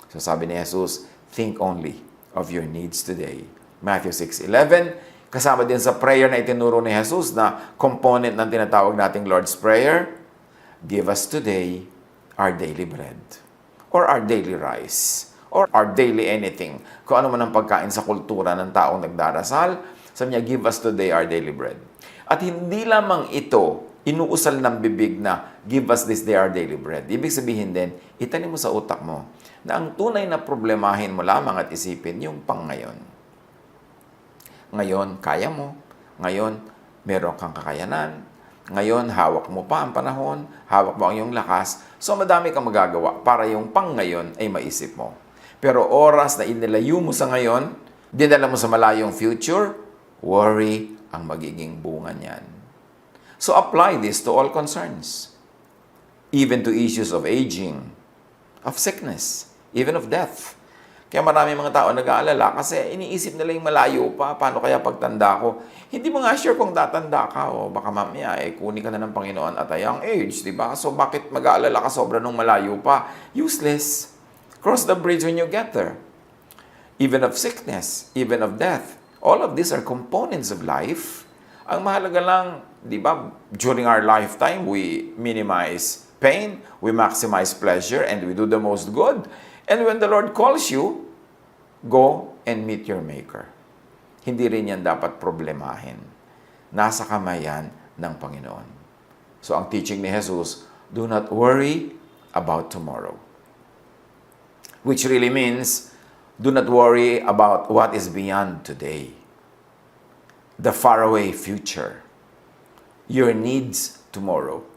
So sabi ni Jesus, think only of your needs today. Matthew 6:11, kasama din sa prayer na itinuro ni Jesus na component ng tinatawag nating Lord's Prayer, give us today our daily bread, or our daily rice, or our daily anything. Kung ano man ang pagkain sa kultura ng taong nagdarasal, sabi niya, give us today our daily bread. At hindi lamang ito, inuusal ng bibig na, give us this day our daily bread. Ibig sabihin din, itanim mo sa utak mo, na ang tunay na problemahin mo lamang at isipin yung pang ngayon. Ngayon, kaya mo. Ngayon, meron kang kakayanan. Ngayon, hawak mo pa ang panahon, hawak mo ang iyong lakas, so madami kang magagawa para yung pang ngayon ay maisip mo. Pero oras na inilayo mo sa ngayon, dinala mo sa malayong future, worry ang magiging bunga niyan. So apply this to all concerns, even to issues of aging, of sickness, even of death. Kaya marami mga tao nag-aalala kasi iniisip nila yung malayo pa, paano kaya pagtanda ko? Hindi mo nga sure kung tatanda ka o baka mamaya kunin ka na ng Panginoon at a young age, di ba? So bakit mag-aalala ka sobra nung malayo pa? Useless. Cross the bridge when you get there. Even of sickness, even of death. All of these are components of life. Ang mahalaga lang, di ba, during our lifetime, we minimize pain, we maximize pleasure, and we do the most good. And when the Lord calls you, go and meet your Maker. Hindi rin yan dapat problemahin. Nasa kamay yan ng Panginoon. So ang teaching ni Jesus, do not worry about tomorrow. Which really means, do not worry about what is beyond today. The faraway future. Your needs tomorrow.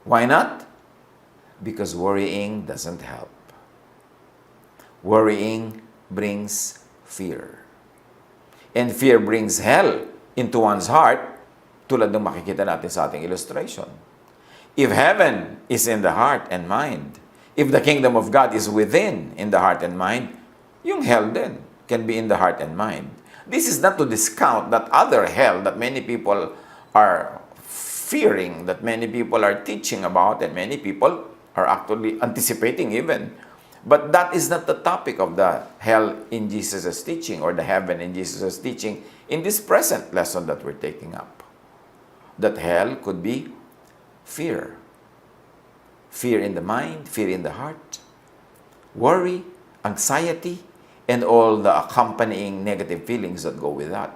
Why not? Because worrying doesn't help. Worrying brings fear. And fear brings hell into one's heart, tulad ng makikita natin sa ating illustration. If heaven is in the heart and mind, if the kingdom of God is within in the heart and mind, yung hell din can be in the heart and mind. This is not to discount that other hell that many people are fearing that many people are teaching about and many people are actually anticipating even. But that is not the topic of the hell in Jesus' teaching or the heaven in Jesus' teaching in this present lesson that we're taking up. That hell could be fear. Fear in the mind, fear in the heart, worry, anxiety, and all the accompanying negative feelings that go with that.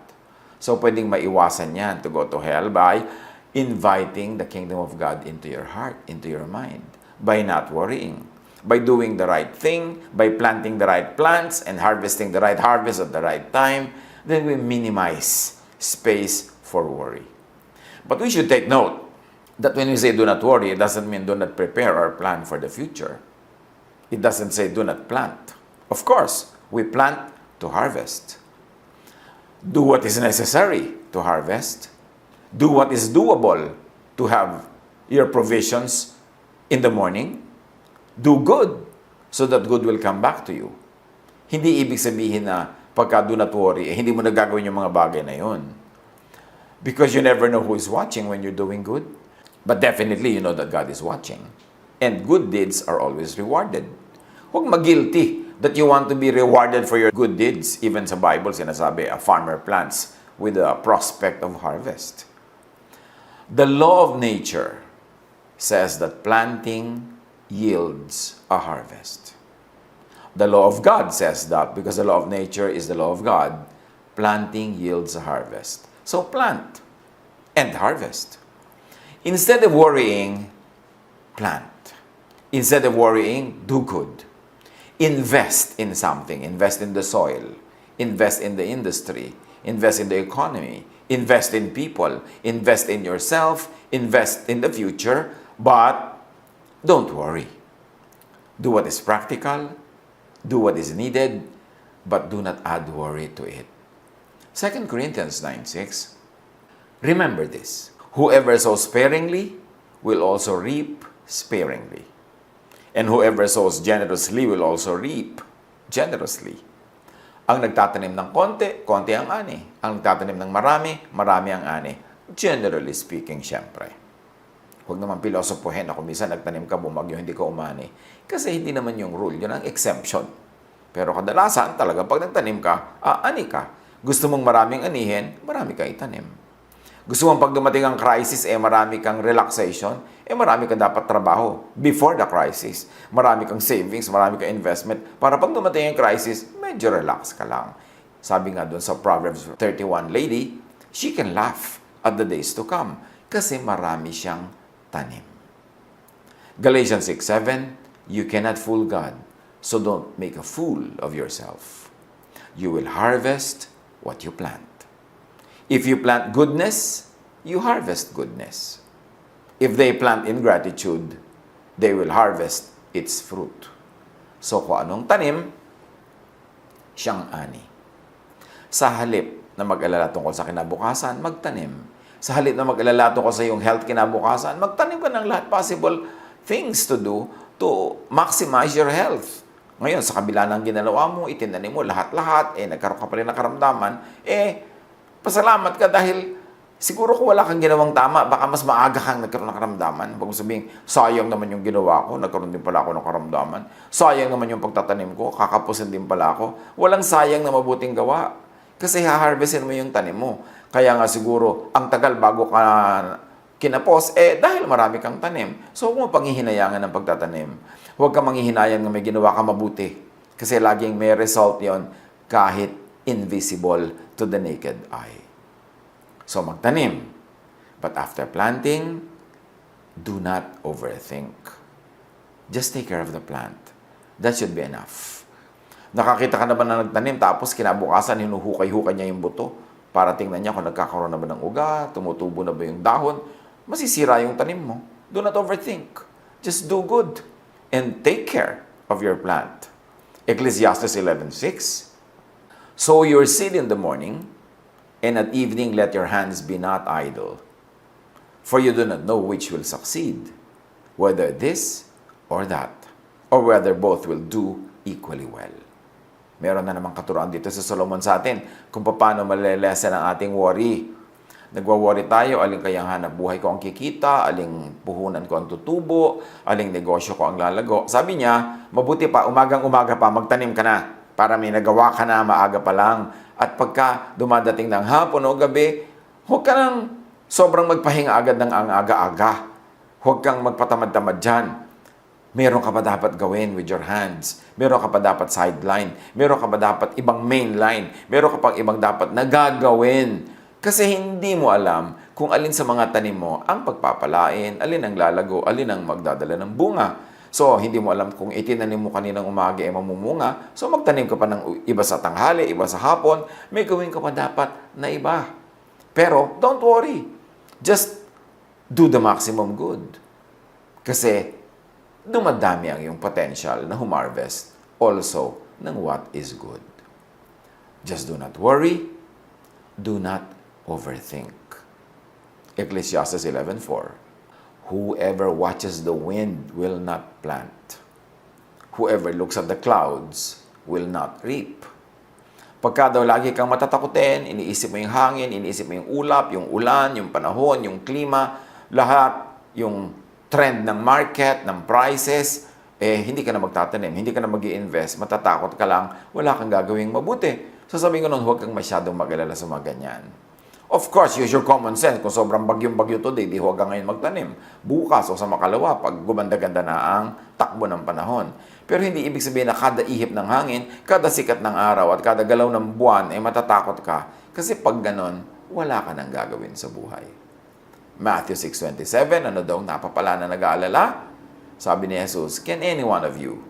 So, pwedeng maiwasan yan to go to hell by inviting the kingdom of God into your heart, into your mind, by not worrying, by doing the right thing, by planting the right plants and harvesting the right harvest at the right time. Then we minimize space for worry. But we should take note that when we say do not worry, it doesn't mean do not prepare or plan for the future. It doesn't say do not plant. Of course, we plant to harvest. Do what is necessary to harvest. Do what is doable to have your provisions in the morning. Do good so that good will come back to you. Hindi ibig sabihin na pagka do not worry, hindi mo nagagawin yung mga bagay na yun. Because you never know who is watching when you're doing good. But definitely, you know that God is watching. And good deeds are always rewarded. Huwag mag-guilty that you want to be rewarded for your good deeds. Even sa Bible, sinasabi, a farmer plants with a prospect of harvest. The law of nature says that planting yields a harvest. The law of God says that because the law of nature is the law of God, planting yields a harvest. So plant and harvest. Instead of worrying, plant. Instead of worrying, do good. Invest in something. Invest in the soil. Invest in the industry. Invest in the economy. Invest in people. Invest in yourself. Invest in the future. But don't worry. Do what is practical. Do what is needed. But do not add worry to it. 2 Corinthians 9:6. Remember this. Whoever sows sparingly will also reap sparingly. And whoever sows generously will also reap generously. Ang nagtatanim ng konti, konti ang ani. Ang nagtatanim ng marami, marami ang ani. Generally speaking, syempre. Huwag naman pilosopohin na kung minsan nagtanim ka, bumagyo, hindi ka umani. Kasi hindi naman yung rule, yun ang exemption. Pero kadalasan talaga, pag nagtanim ka, ani ka. Gusto mong maraming anihin, marami ka itanim. Gusto mong pag dumating ang crisis, marami kang relaxation, marami kang dapat trabaho before the crisis. Marami kang savings, marami kang investment, para pag dumating ang crisis, medyo relax ka lang. Sabi nga doon sa Proverbs 31 lady, she can laugh at the days to come kasi marami siyang tanim. Galatians 6:7, you cannot fool God, so don't make a fool of yourself. You will harvest what you plant. If you plant goodness, you harvest goodness. If they plant ingratitude, they will harvest its fruit. So kung anong tanim, siyang ani. Sa halip na mag-alala tungkol sa kinabukasan, magtanim. Sa halip na mag-alala tungkol sa iyong health kinabukasan, magtanim ka ng lahat possible things to do to maximize your health. Ngayon, sa kabila ng ginalawa mo, itinanim mo lahat-lahat, nagkaroon ka pa rin ng karamdaman, pasalamat ka dahil siguro kung wala kang ginawang tama, baka mas maaga kang nagkaroon ng karamdaman. Huwag mo sabihin, sayang naman yung ginawa ko, nagkaroon din pala ako ng karamdaman. Sayang naman yung pagtatanim ko, kakapusin din pala ako. Walang sayang na mabuting gawa. Kasi haharvestin mo yung tanim mo. Kaya nga siguro, ang tagal bago ka kinapos, dahil marami kang tanim. So, huwag mo panghihinayangan ng pagtatanim. Huwag ka manghihinayang na may ginawa ka mabuti. Kasi laging may result yon kahit invisible to the naked eye. So, magtanim. But after planting, do not overthink. Just take care of the plant. That should be enough. Nakakita ka na ba na nagtanim, tapos kinabukasan, hinuhukay-hukay niya yung buto para tingnan niya kung nagkakaroon na ba ng ugat, tumutubo na ba yung dahon, masisira yung tanim mo. Do not overthink. Just do good and take care of your plant. Ecclesiastes 11:6. Sow your seed in the morning, and at evening let your hands be not idle. For you do not know which will succeed, whether this or that, or whether both will do equally well. Meron na namang katuruan dito sa Solomon sa atin kung paano malilesen ang ating worry. Nagwa-worry tayo, aling kayang hanap buhay ko ang kikita, aling puhunan ko ang tutubo, aling negosyo ko ang lalago. Sabi niya, mabuti pa, umagang-umaga pa, magtanim ka na para may nagawa ka na maaga pa lang. At pagka dumadating ng hapon o gabi, huwag ka nang sobrang magpahinga agad ng ang aga-aga. Huwag kang magpatamad-tamad dyan. Meron ka pa dapat gawin with your hands. Meron ka pa dapat sideline. Meron ka pa dapat ibang main line. Meron ka pang ibang dapat nagagawin. Kasi hindi mo alam kung alin sa mga tanim mo ang pagpapalain, alin ang lalago, alin ang magdadala ng bunga. So, hindi mo alam kung itinanim mo kaninang umaga ay mamumunga. So, magtanim ka pa ng iba sa tanghali, iba sa hapon. May gawin ka pa dapat na iba. Pero, don't worry. Just do the maximum good. Kasi, dumadami ang iyong potential na humarvest also ng what is good. Just do not worry. Do not overthink. Ecclesiastes 11:4. Whoever watches the wind will not plant. Whoever looks at the clouds will not reap. Pagka daw lagi kang matatakutin, iniisip mo yung hangin, iniisip mo yung ulap, yung ulan, yung panahon, yung klima, lahat, yung trend ng market, ng prices, hindi ka na magtatanim, hindi ka na mag-i-invest, matatakot ka lang, wala kang gagawing mabuti. Sasabihin ko nun, huwag kang masyadong mag-alala sa mga ganyan. Of course, use your common sense. Kung sobrang bagyong-bagyo today, di huwag ka ngayon magtanim. Bukas o sa makalawa, pag gumanda-ganda na ang takbo ng panahon. Pero hindi ibig sabihin na kada ihip ng hangin, kada sikat ng araw, at kada galaw ng buwan, matatakot ka. Kasi pag ganon, wala ka nang gagawin sa buhay. Matthew 6:27, ano daw, napapala na nag-aalala? Sabi ni Jesus, can any one of you,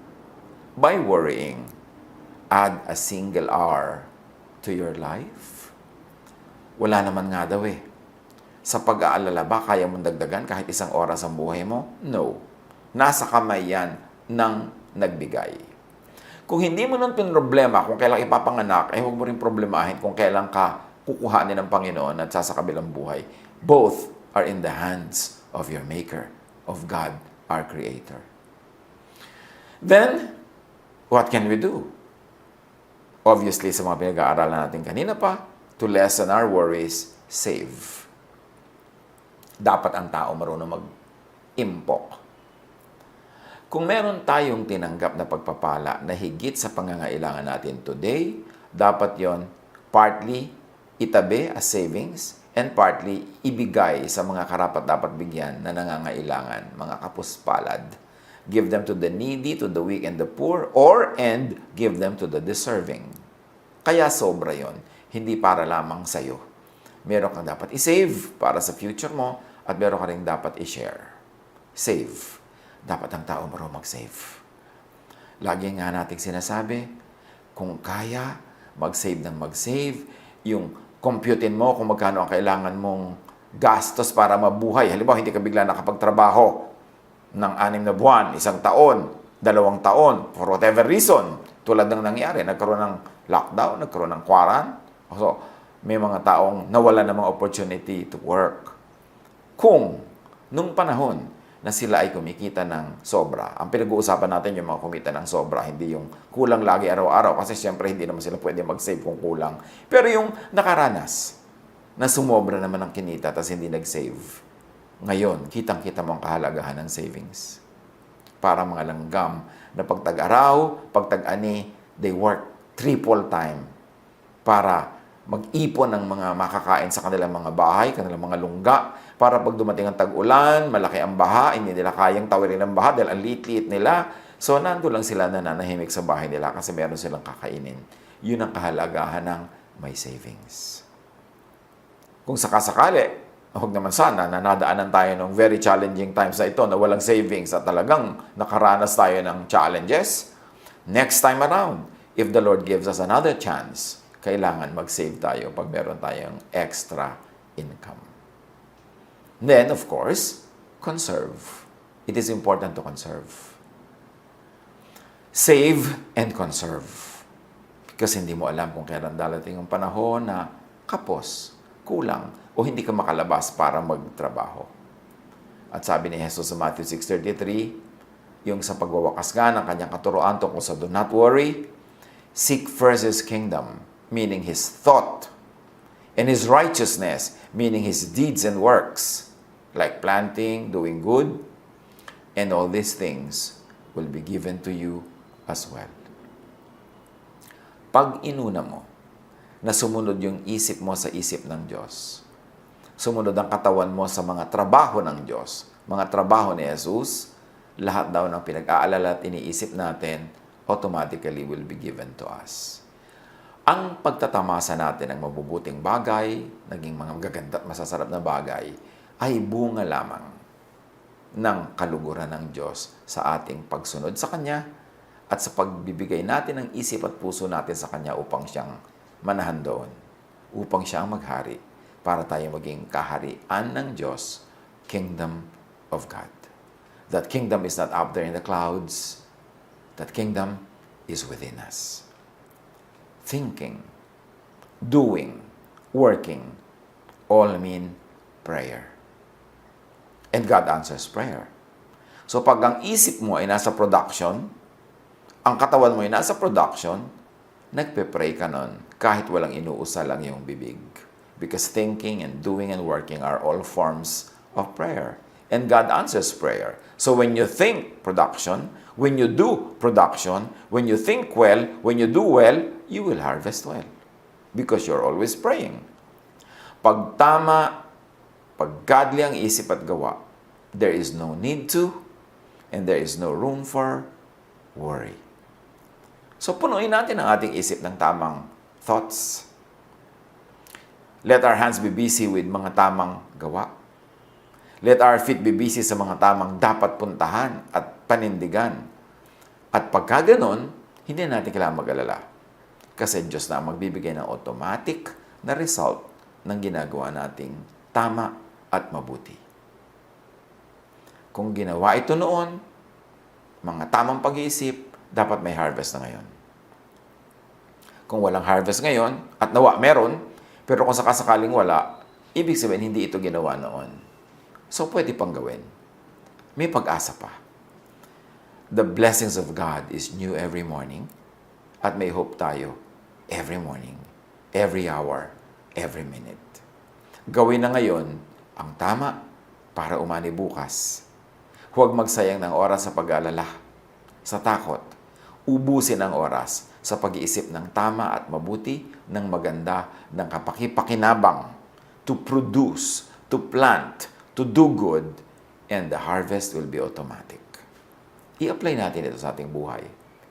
by worrying, add a single hour to your life? Wala naman nga daw eh. Sa pag-aalala ba, kaya mong dagdagan kahit isang oras ang buhay mo? No. Nasa kamay yan ng nagbigay. Kung hindi mo nun pinroblema kung kailan ipapanganak, huwag mo rin problemahin kung kailan ka kukuhanin ng Panginoon at sasakabilang buhay. Both are in the hands of your Maker, of God, our Creator. Then, what can we do? Obviously, sa mga pinag-aaralan natin kanina pa, to lessen our worries, save. Dapat ang tao marunong mag-impok. Kung meron tayong tinanggap na pagpapala na higit sa pangangailangan natin today, dapat yon partly itabi as savings and partly ibigay sa mga karapat-dapat bigyan na nangangailangan, mga kapuspalad. Give them to the needy, to the weak and the poor, and give them to the deserving. Kaya sobra yon. Hindi para lamang sa'yo. Meron kang dapat i-save para sa future mo at meron ka rin dapat i-share. Save. Dapat ang tao marunong mag-save. Lagi nga nating sinasabi, kung kaya, mag-save ng mag-save, yung computein mo kung magkano ang kailangan mong gastos para mabuhay. Halimbawa, hindi ka bigla nakapagtrabaho ng 6 na buwan, 1 taon, 2 taon, for whatever reason. Tulad ng nangyari, nagkaroon ng lockdown, nagkaroon ng quarantine. So, may mga taong nawala ng mga opportunity to work. Kung nung panahon na sila ay kumikita ng sobra, ang pinag-uusapan natin yung mga kumita ng sobra, hindi yung kulang lagi araw-araw kasi siyempre hindi naman sila pwede mag-save kung kulang. Pero yung nakaranas na sumobra naman ang kinita tapos hindi nag-save, ngayon, kitang-kita mo ang kahalagahan ng savings. Para mga langgam na pag tag-araw, pag tag-ani, they work triple time para mag-ipon ng mga makakain sa kanilang mga bahay, kanilang mga lungga, para pag dumating ang tag-ulan, malaki ang baha, hindi nila kayang tawirin ang baha dahil ang liit-liit nila. So, nando lang sila nananahimik sa bahay nila kasi meron silang kakainin. Yun ang kahalagahan ng may savings. Kung sakasakali, huwag naman sana na nadaanan tayo ng very challenging times na ito na walang savings at talagang nakaranas tayo ng challenges, next time around, if the Lord gives us another chance, kailangan mag-save tayo pag meron tayong extra income. Then, of course, conserve. It is important to conserve. Save and conserve. Kasi hindi mo alam kung kailan darating yung panahon na kapos, kulang, o hindi ka makalabas para magtrabaho. At sabi ni Jesus sa Matthew 6:33, yung sa pagwawakas nga ng kanyang katuroan tungkol sa do not worry, seek first His kingdom, meaning His thought, And His righteousness, meaning His deeds and works, like planting, doing good, and all these things will be given to you as well. Pag inuna mo na sumunod yung isip mo sa isip ng Diyos, sumunod ang katawan mo sa mga trabaho ng Diyos, mga trabaho ni Jesus, lahat daw ng pinag-aalala at iniisip natin, automatically will be given to us. Ang pagtatamasa natin ng mabubuting bagay, naging mga magaganda at masasarap na bagay, ay bunga lamang ng kaluguran ng Diyos sa ating pagsunod sa Kanya at sa pagbibigay natin ng isip at puso natin sa Kanya upang siyang manahan doon, upang siya ang maghari, para tayo maging kaharian ng Diyos, Kingdom of God. That kingdom is not up there in the clouds. That kingdom is within us. Thinking, doing, working, all mean prayer. And God answers prayer. So pag ang isip mo ay nasa production, ang katawan mo ay nasa production, nagpe-pray ka nun kahit walang inuusal ang iyong bibig. Because thinking and doing and working are all forms of prayer. And God answers prayer. So when you think production, when you do production, when you think well, when you do well, you will harvest well. Because you're always praying. Pag tama, pag godly ang isip at gawa, there is no need to, and there is no room for worry. So punuin natin ang ating isip ng tamang thoughts. Let our hands be busy with mga tamang gawa. Let our feet be busy sa mga tamang dapat puntahan at panindigan. At pagka ganon, hindi natin kailangan mag-alala. Kasi Diyos na ang magbibigay ng automatic na result ng ginagawa nating tama at mabuti. Kung ginawa ito noon, mga tamang pag-iisip, dapat may harvest na ngayon. Kung walang harvest ngayon, at nawa meron, pero kung sakasakaling wala, ibig sabihin hindi ito ginawa noon. So pwede pang gawin. May pag-asa pa. The blessings of God is new every morning, at may hope tayo every morning, every hour, every minute. Gawin na ngayon ang tama para umani bukas. Huwag magsayang ng oras sa pag-aalala, sa takot. Ubusin ang oras sa pag-iisip ng tama at mabuti, ng maganda, ng kapakipakinabang, to produce, to plant, to do good, and the harvest will be automatic. I-apply natin ito sa ating buhay.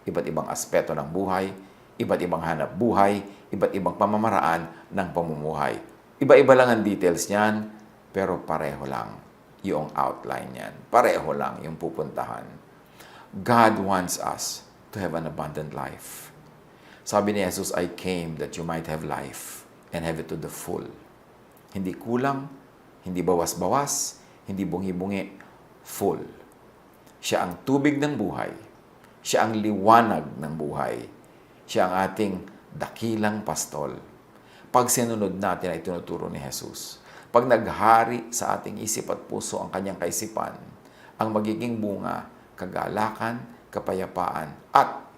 Iba't ibang aspeto ng buhay, iba't ibang hanap buhay, iba't ibang pamamaraan ng pamumuhay. Iba-iba lang ang details niyan, pero pareho lang yung outline niyan. Pareho lang yung pupuntahan. God wants us to have an abundant life. Sabi ni Jesus, I came that you might have life and have it to the full. Hindi kulang, hindi bawas-bawas, hindi bungi-bungi, full. Siya ang tubig ng buhay. Siya ang liwanag ng buhay. Siya ang ating dakilang pastol. Pag sinunod natin ay tinuturo ni Jesus. Pag naghari sa ating isip at puso ang kanyang kaisipan, ang magiging bunga, kagalakan, kapayapaan, at